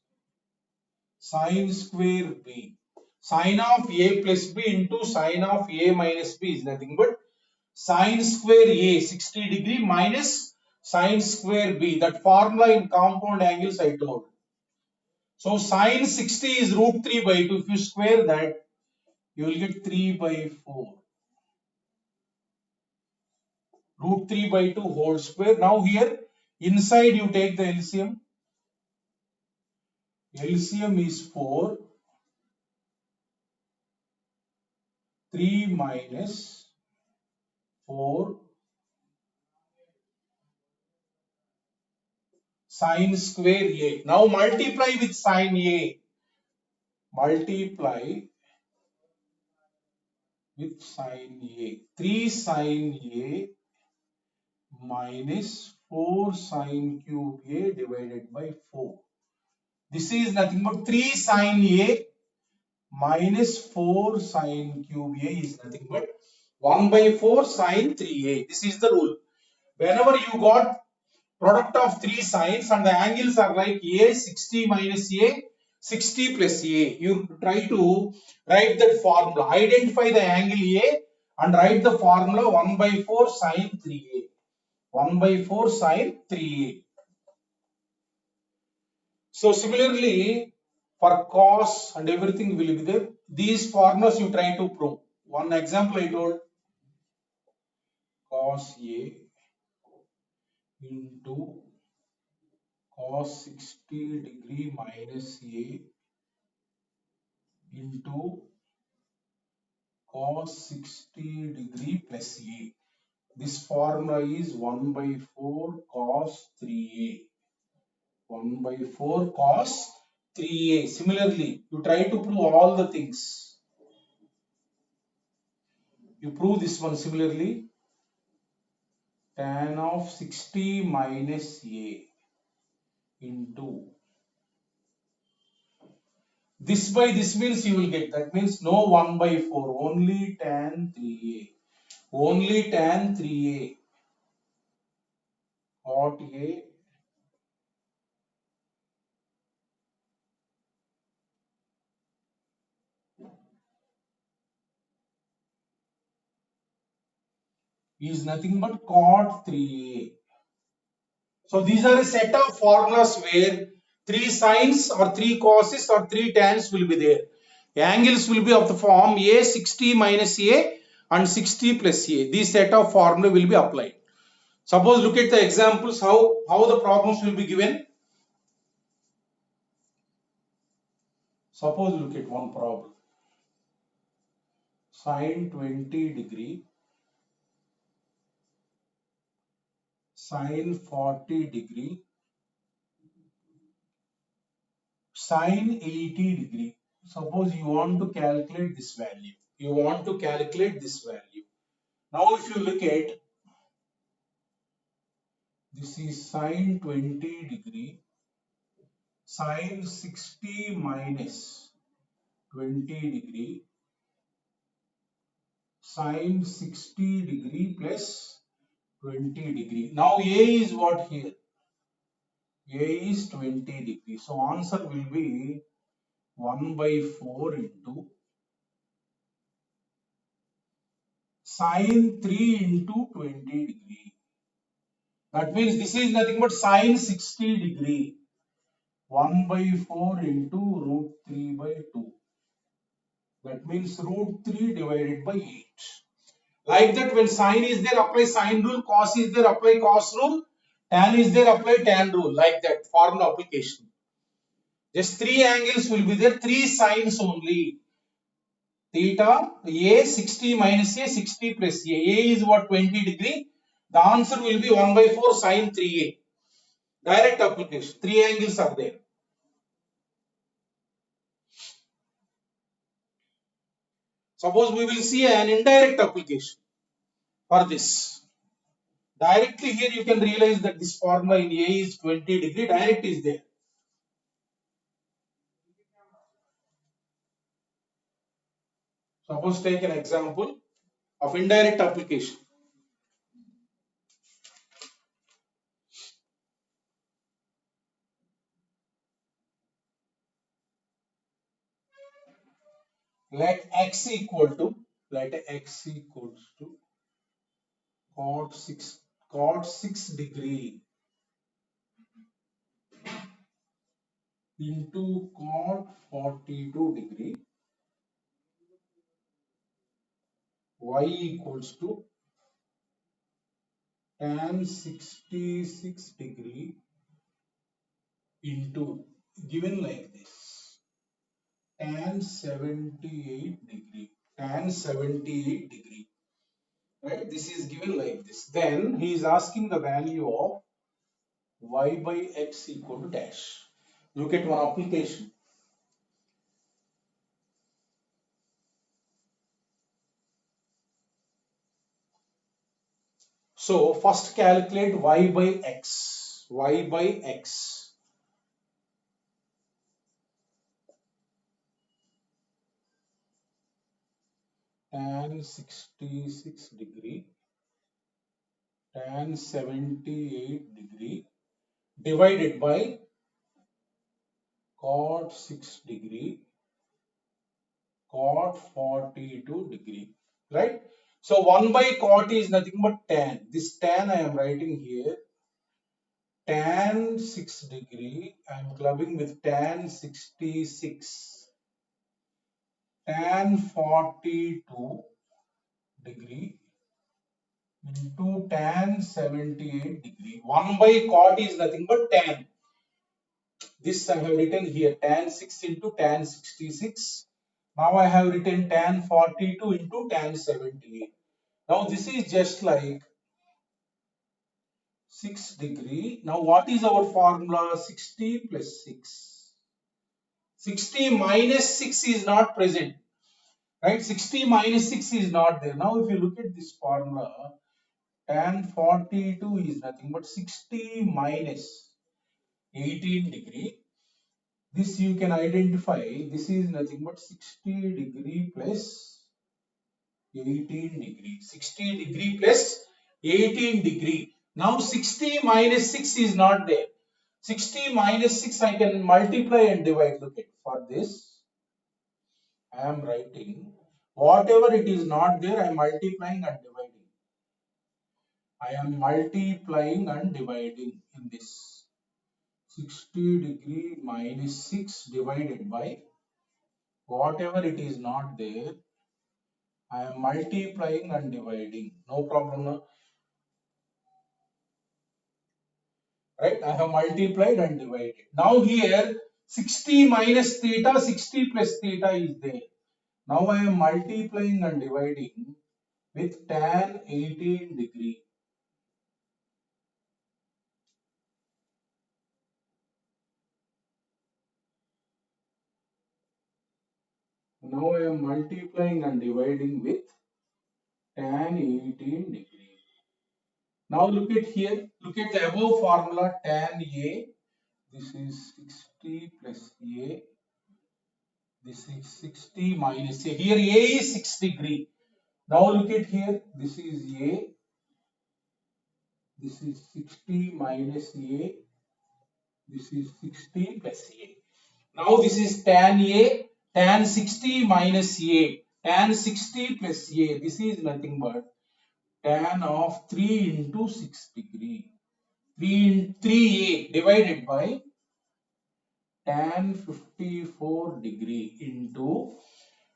sine square B. Sine of A plus B into sine of A minus B is nothing but sine square A 60 degree minus sine square B. That formula in compound angles I told. So sine 60 is root 3 by 2. If you square that, you will get 3 by 4. Root 3 by 2 whole square. Now here, inside you take the LCM. LCM is 4. 3 minus 4 sine square A. Now multiply with sine A. Multiply with sine A. 3 sine A minus 4 sine cube A divided by 4. This is nothing but 3 sine A minus 4 sine cube A is nothing but 1 by 4 sine 3A. This is the rule. Whenever you got product of three sines and the angles are like A 60 minus A 60 plus A, you try to write that formula. Identify the angle A and write the formula 1 by 4 sine 3A. 1 by 4 sine 3A. So similarly, for cos and everything will be there. These formulas you try to prove. One example I told, cos A into cos 60 degree minus A into cos 60 degree plus A. This formula is 1 by 4 cos 3A. 1 by 4 cos 3A. Similarly, you try to prove all the things. You prove this one similarly. Tan of 60 minus A into this by this means you will get. That means no 1 by 4. Only tan 3A. Only tan 3A. Cot A is nothing but cot 3A. So these are a set of formulas where 3 sines or 3 coses or 3 tans will be there. Angles will be of the form A 60 minus A and 60 plus A. These set of formula will be applied. Suppose look at the examples how the problems will be given. Suppose look at one problem. Sine 20 degree, sine 40 degree, sine 80 degree. Suppose you want to calculate this value. You want to calculate this value. Now if you look at this is sine 20 degree, sine 60 minus 20 degree, sine 60 degree plus 20 degree. Now A is what here? A is 20 degree. So answer will be 1 by 4 into sine 3 into 20 degree. That means this is nothing but sine 60 degree. 1 by 4 into root 3 by 2. That means root 3 divided by 8. Like that, when sine is there, apply sine rule, cos is there, apply cos rule, tan is there, apply tan rule. Like that, formula application. Just 3 angles will be there, 3 sines only. Theta, A 60 minus A 60 plus A. A is what 20 degree. The answer will be 1 by 4 sine 3A. Direct application. 3 angles are there. Suppose we will see an indirect application for this. Directly here you can realize that this formula in A is 20 degree. Direct is there. Suppose take an example of indirect application. Let x equals to cot 6 degree into cot 42 degree, y equals to tan 66 degree into, given like this, tan 78 degree, right? This is given like this. Then he is asking the value of y by x equal to dash. Look at one application. So first calculate y by x. Y by x. Tan 66 degree, tan 78 degree divided by cot 6 degree, cot 42 degree, right? So 1 by cot is nothing but tan. This tan I am writing here. Tan 6 degree, I am clubbing with tan 66. Tan 42 degree into tan 78 degree. 1 by cot is nothing but tan. This I have written here tan 6 into tan 66. Now I have written tan 42 into tan 78. Now this is just like 6 degree. Now what is our formula? 60 plus 6. 60 minus 6 is not present. Right? 60 minus 6 is not there. Now if you look at this formula, tan 42 is nothing but 60 minus 18 degree. This you can identify. This is nothing but 60 degree plus 18 degree. 60 degree plus 18 degree. Now 60 minus 6 is not there. 60 minus 6 I can multiply and divide. Look at for this. I am writing whatever it is not there, I am multiplying and dividing. I am multiplying and dividing in this. 60 degree minus 6 divided by whatever it is not there, I am multiplying and dividing. No problem, no? Right? I have multiplied and divided. Now here 60 minus theta, 60 plus theta is there. Now I am multiplying and dividing with tan 18 degree. Now I am multiplying and dividing with tan 18 degree. Now look at here, look at the above formula tan A. This is 60 plus A. This is 60 minus A. Here A is 6 degree. Now look at here, this is A. This is 60 minus A. This is 60 plus A. Now this is tan A, tan 60 minus A, tan 60 plus A. This is nothing but tan of 3 into 6 degree. 3A divided by tan 54 degree into,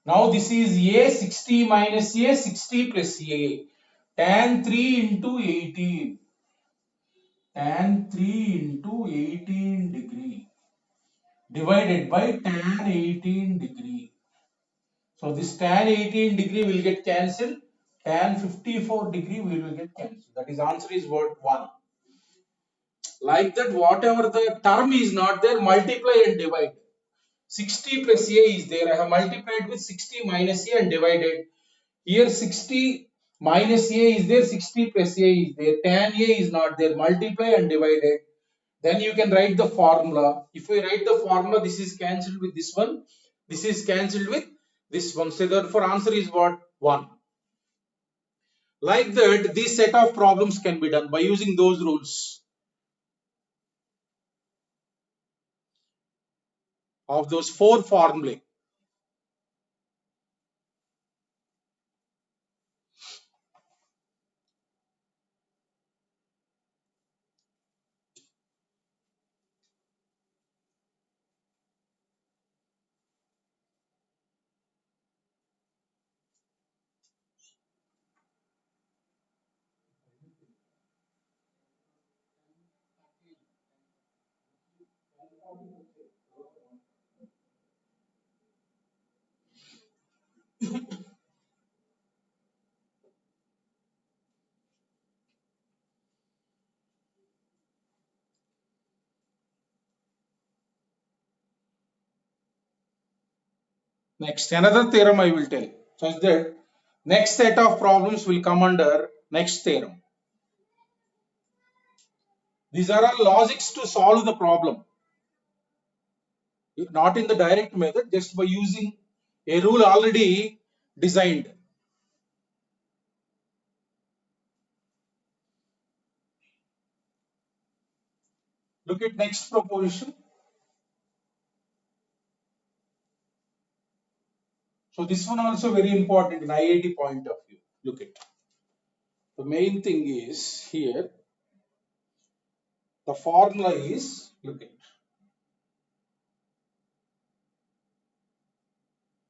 now this is A 60 minus A 60 plus A, tan 3 into 18, tan 3 into 18 degree divided by tan 18 degree. So this tan 18 degree will get cancelled, tan 54 degree will get cancelled. That is answer is what 1. Like that, whatever the term is not there, multiply and divide. 60 plus A is there. I have multiplied with 60 minus A and divided. Here 60 minus A is there, 60 plus A is there. Tan A is not there. Multiply and divided. Then you can write the formula. If we write the formula, this is cancelled with this one. This is cancelled with this one. So therefore answer is what? 1. Like that, this set of problems can be done by using those rules of those 4 formulae. Next, another theorem I will tell. Such that next set of problems will come under next theorem. These are all logics to solve the problem. Not in the direct method, just by using a rule already designed. Look at next proposition. So this one also very important in IIT point of view. Look at the main thing is here. The formula is, look at,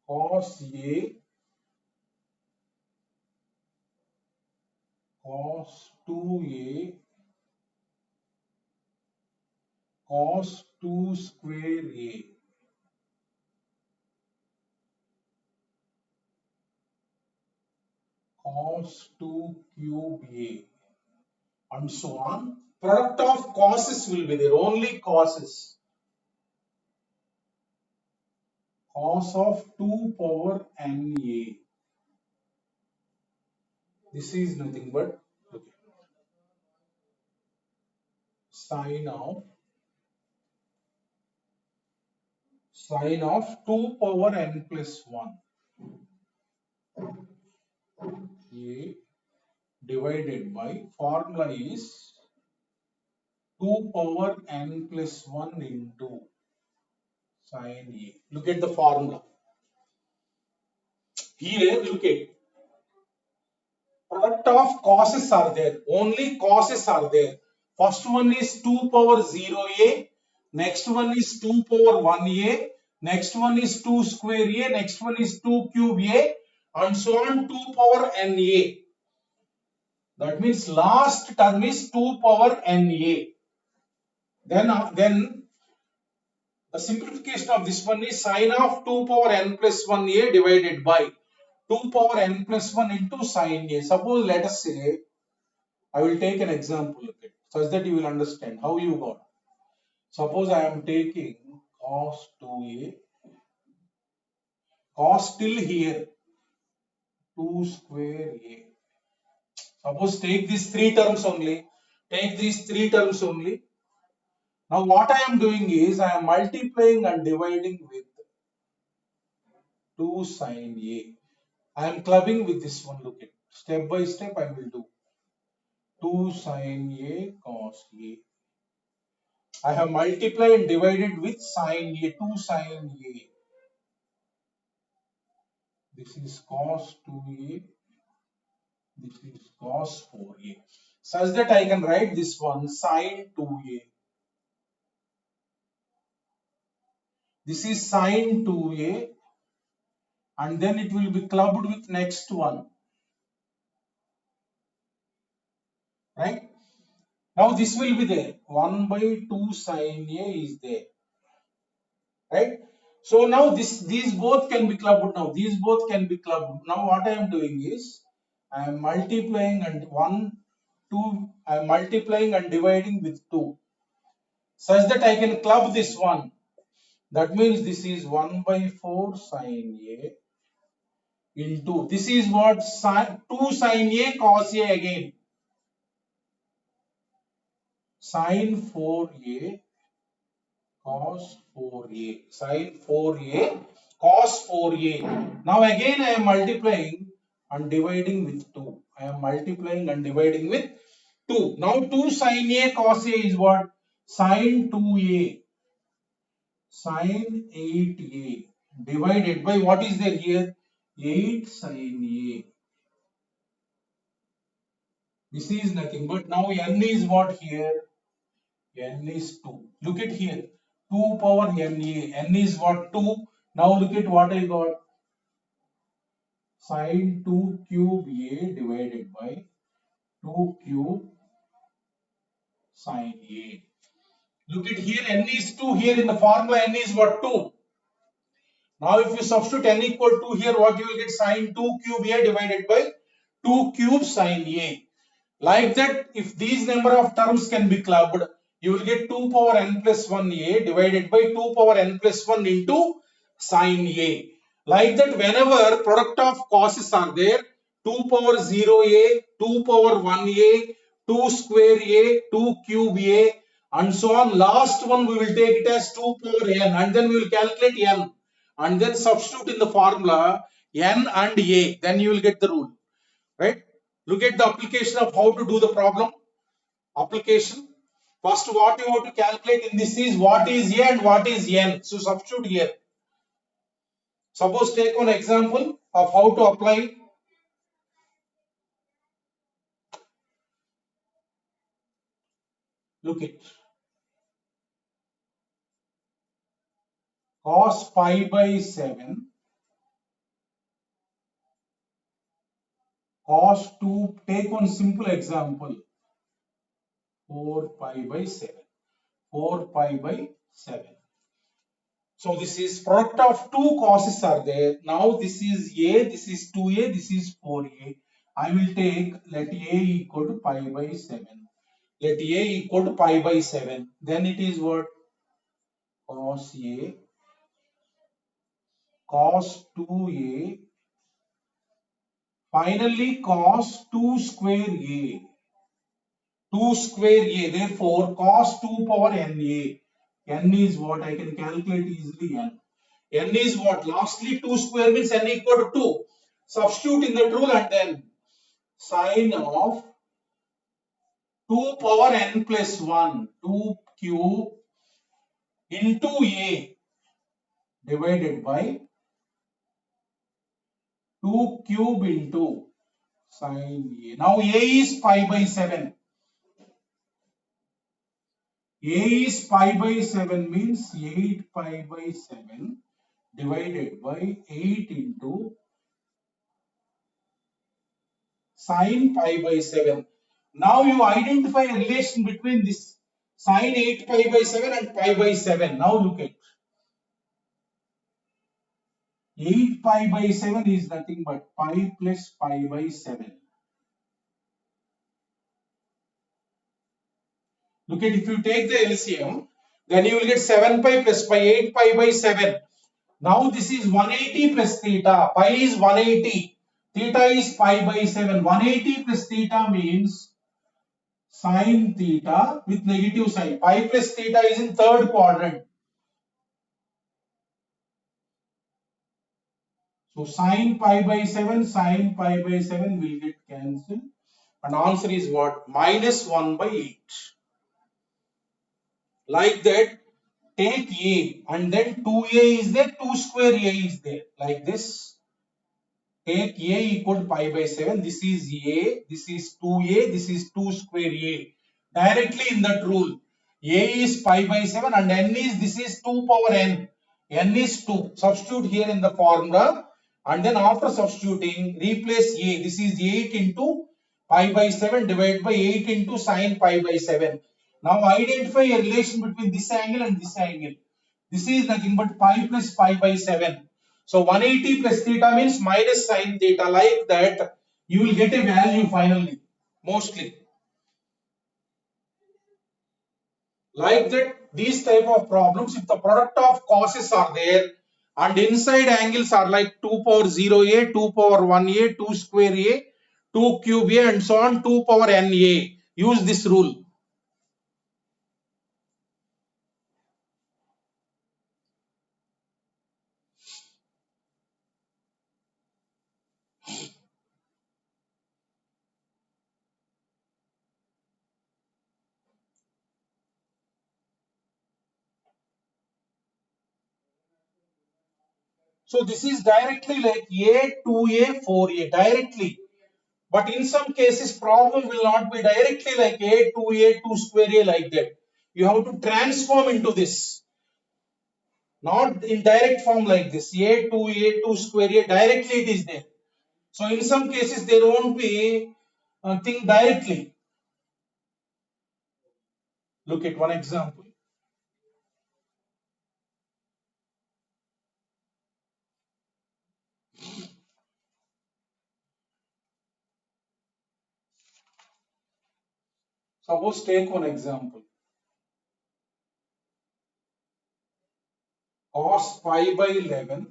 cos A cos 2A cos 2 square a cos 2 cube a and so on. Product of causes will be there, only causes. Cos of 2 power n a. This is nothing but sine of 2 power n plus 1 a divided by, formula is 2 power n plus 1 into sine a. Look at the formula. Here, look at product of causes are there. Only causes are there. First one is 2 power 0a. Next one is 2 power 1a. Next one is 2 square a. Next one is 2 cube a. And so on 2 power na. That means last term is 2 power na. Then the simplification of this one is sine of 2 power n plus 1a divided by 2 power n plus 1 into sine a. Suppose let us say, I will take an example of it such that you will understand how you got. Suppose I am taking cos 2a, cos till here 2 square a. Suppose take these three terms only. Take these three terms only. Now what I am doing is I am multiplying and dividing with 2 sine a. I am clubbing with this one. Look at step by step I will do 2 sine a cos a. I have multiplied and divided with sine a, 2 sine a. This is cos 2a. This is cos 4a. Such that I can write this one sine 2a. This is sine 2a. And then it will be clubbed with next one. Right? Now this will be there. 1 by 2 sine a is there. Right? So now these both can be clubbed now. These both can be clubbed. Now what I am doing is I am multiplying and 1, 2, I am multiplying and dividing with 2. Such that I can club this one. That means this is 1 by 4 sine a into, this is what, 2 sine a cos a again. Sine 4a cos 4a. Sine 4a cos 4a. Now again I am multiplying and dividing with 2. I am multiplying and dividing with 2. Now 2 sine a cos a is what? Sine 2a. Sine 8a divided by what is there here? 8 sine a. This is nothing but now n is what here? N is 2. Look at here. 2 power na. N is what? 2. Now look at what I got. Sine 2 cube a divided by 2 cube sine a. Look at here. N is 2. Here in the formula n is what? 2. Now if you substitute n equal to here, what you will get? Sine 2 cube a divided by 2 cube sine a. Like that, if these number of terms can be clubbed, you will get 2 power n plus 1a divided by 2 power n plus 1 into sine a. Like that, whenever product of causes are there, 2 power 0a, 2 power 1a, 2 square a, 2 cube a, and so on. Last one we will take it as 2 power n, and then we will calculate n, and then substitute in the formula n and a. Then you will get the rule. Right? Look at the application of how to do the problem. Application. First, what you have to calculate in this is what is a and what is n. So substitute here. Suppose take one example of how to apply. Look it. Cos pi by 7. Cos 2. Take one simple example. 4 pi by 7. 4 pi by 7. So this is product of two causes are there. Now this is A, this is 2A, this is 4A. I will take let A equal to pi by 7. Let A equal to pi by 7. Then it is what? Cos A, cos 2A, finally cos 2 square A. 2 square A, therefore cos 2 power n A. N is what? I can calculate easily n. N is what? Lastly 2 square means n equal to 2. Substitute in that rule and then sine of 2 power n plus 1, 2 cube into A divided by 2 cube into sine A. Now A is pi by 7. A is pi by 7 means 8 pi by 7 divided by 8 into sine pi by 7. Now you identify a relation between this sine 8 pi by 7 and pi by 7. Now look at 8 pi by 7 is nothing but pi plus pi by 7. Look at, if you take the LCM, then you will get 7 pi plus pi, 8 pi by 7. Now this is 180 plus theta. Pi is 180. Theta is pi by 7. 180 plus theta means sine theta with negative sign. Pi plus theta is in third quadrant. So sine pi by 7, sine pi by 7 will get cancelled. And answer is what? Minus 1 by 8. Like that, take A and then 2A is there, 2 square A is there. Like this. Take A equal to pi by 7. This is A, this is 2A, this is 2 square A. Directly in that rule. A is pi by 7 and n is, this is 2 power n. N is 2. Substitute here in the formula and then after substituting, replace A. This is 8 into pi by 7 divided by 8 into sine pi by 7. Now identify a relation between this angle and this angle. This is nothing but pi plus pi by 7. So 180 plus theta means minus sine theta. Like that, you will get a value finally, mostly. Like that, these type of problems, if the product of causes are there and inside angles are like 2 power 0a, 2 power 1a, 2 square a, 2 cube a and so on, 2 power n a. Use this rule. So this is directly like a, 2a, 4a, directly. But in some cases, problem will not be directly like a, 2a, 2 square a like that. You have to transform into this. Not in direct form like this. A, 2 square a, directly it is there. So in some cases, there won't be a thing directly. Look at one example. Suppose take one example. Cos pi by 11,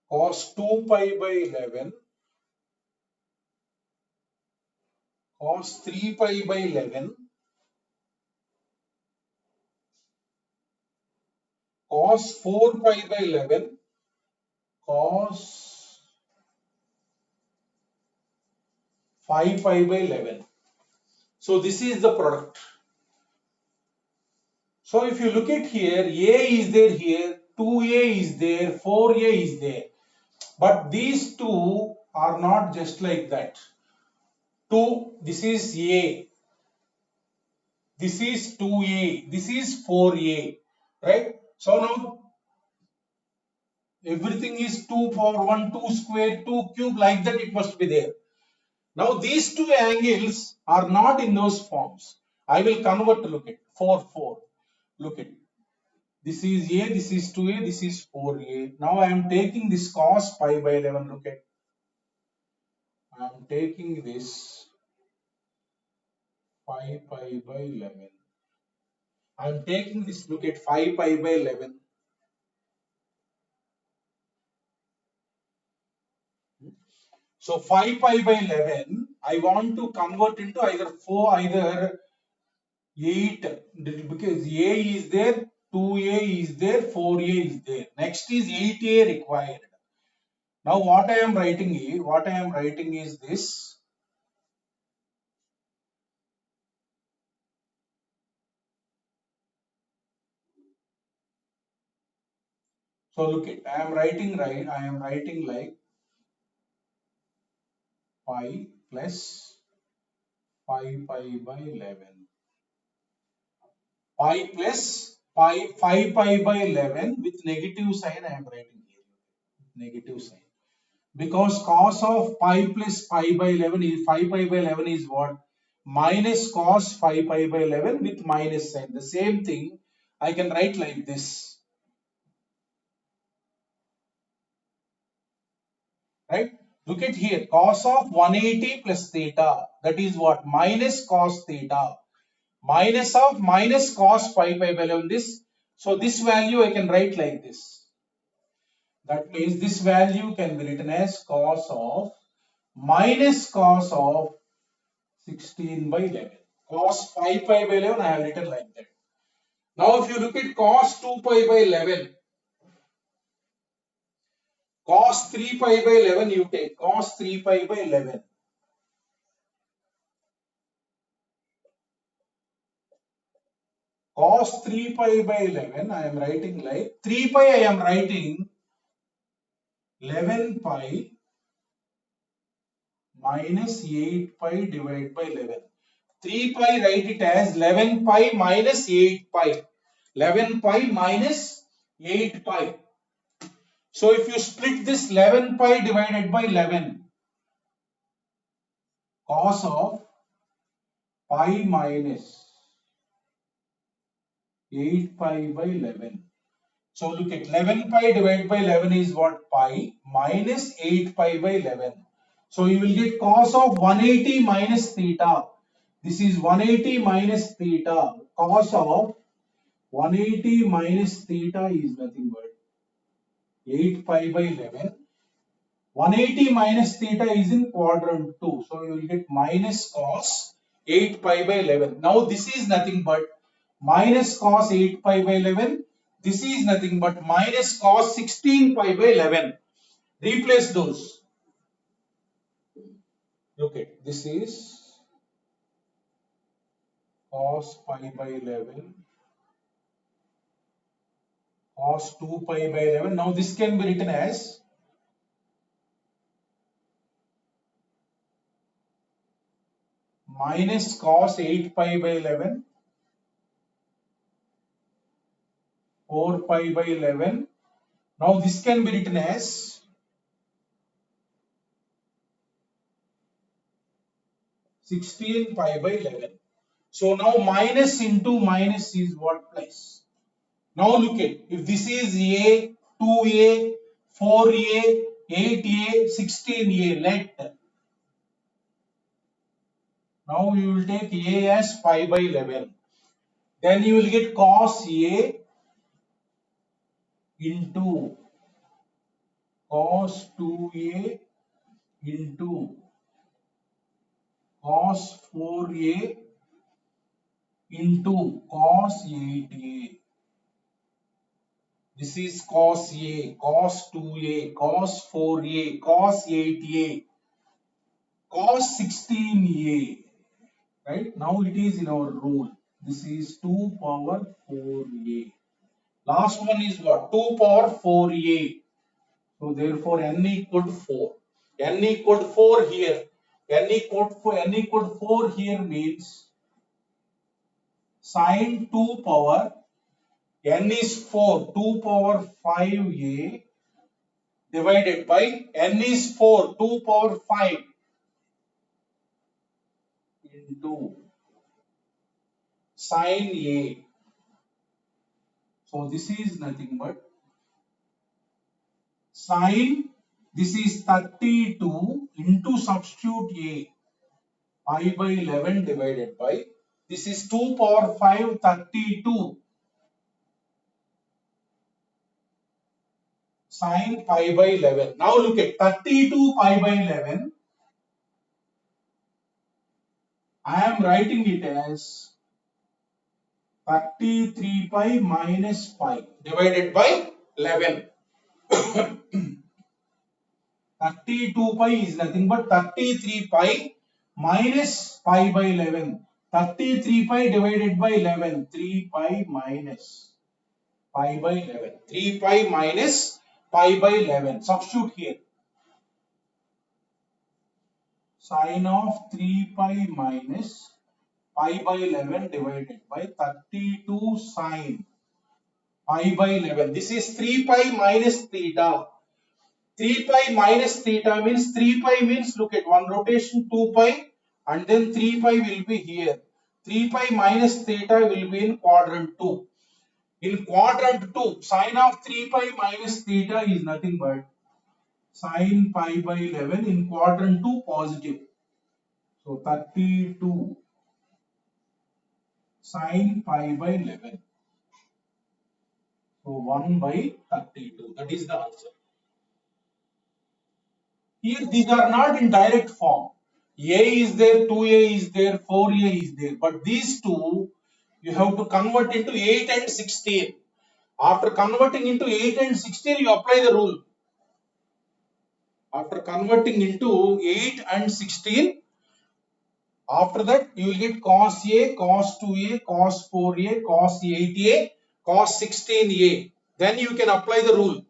cos 2 pi by 11, cos 3 pi by 11, cos 4 pi by 11, cos 5 pi by 11. So this is the product. So if you look at here, A is there here, 2A is there, 4A is there. But these two are not just like that. 2, this is A, this is 2A, this is 4A, right? So now everything is 2 power 1, 2 square, 2 cube, like that it must be there. Now these two angles are not in those forms. I will convert, look at 4, 4. Look at this is A, this is 2A, this is 4A. Now I am taking this cos pi by 11. Look at, I am taking this 5 pi by 11. I am taking this, look at 5 pi by 11. So 5 pi by 11, I want to convert into either 4, either 8, because A is there, 2A is there, 4A is there. Next is 8A required. Now what I am writing is this. So look at, I am writing like pi plus 5 pi by 11. Pi plus pi 5 pi by 11 with negative sign I am writing here. Negative sign. Because cos of pi plus pi by 11 is 5 pi by 11 is what? Minus cos 5 pi by 11 with minus sign. The same thing I can write like this. Right? Look at here. Cos of 180 plus theta. That is what? Minus cos theta. Minus of minus cos 5 pi by 11. This. So this value I can write like this. That means this value can be written as cos of minus cos of 16 by 11. Cos 5 pi by 11 I have written like that. Now if you look at cos 2 pi by 11, cos 3 pi by 11 you take cos 3 pi by 11. Cos 3 pi by 11 I am writing like 3 pi I am writing 11 pi minus 8 pi divided by 11. 3 pi write it as 11 pi minus 8 pi. 11 pi minus 8 pi. So if you split this 11 pi divided by 11, cos of pi minus 8 pi by 11. So look at 11 pi divided by 11 is what? Pi minus 8 pi by 11. So you will get cos of 180 minus theta. This is 180 minus theta. Cos of 180 minus theta is nothing but 8 pi by 11. 180 minus theta is in quadrant 2. So you will get minus cos 8 pi by 11. Now this is nothing but minus cos 8 pi by 11. This is nothing but minus cos 16 pi by 11. Replace those. Look at this is cos pi by 11. Cos 2 pi by 11. Now this can be written as minus cos 8 pi by 11, 4 pi by 11. Now this can be written as (16 pi by 11). So now minus into minus is what? Plus. Now look at, if this is A, 2A, 4A, 8A, 16A, let. Now you will take A as pi by 11. Then you will get cos A into cos 2A into cos 4A into cos 8A. This is cos A, cos 2A, cos 4A, cos 8A, cos 16A. Right? Now it is in our rule. This is 2 power 4A. Last one is what? 2 power 4A. So therefore n equal to 4. N equal to 4 here. N equal to 4 here means sine 2 power n is 4, 2 power 5a divided by n is 4, 2 power 5 into Sin A. So this is nothing but sin, this is 32 into substitute A, pi by 11 divided by, this is 2 power 5, 32 sin pi by 11. Now look at 32 pi by 11. I am writing it as 33 pi minus pi divided by 11. 32 pi is nothing but 33 pi minus pi by 11. 33 pi divided by 11. 3 pi minus pi by 11. 3 pi minus pi by 11. Substitute here. Sine of 3 pi minus pi by 11 divided by 32 sine pi by 11. This is 3 pi minus theta. 3 pi minus theta means 3 pi means, look at one rotation 2 pi and then 3 pi will be here. 3 pi minus theta will be in quadrant 2. In quadrant 2, sine of 3 pi minus theta is nothing but sine pi by 11 in quadrant 2 positive. So 32 sine pi by 11. So 1 by 32. That is the answer. Here these are not in direct form. A is there, 2a is there, 4a is there. But these two you have to convert into 8 and 16. After converting into 8 and 16, you apply the rule. After converting into 8 and 16, after that you will get cos A, cos 2a, cos 4a, cos 8a, cos 16a. Then you can apply the rule.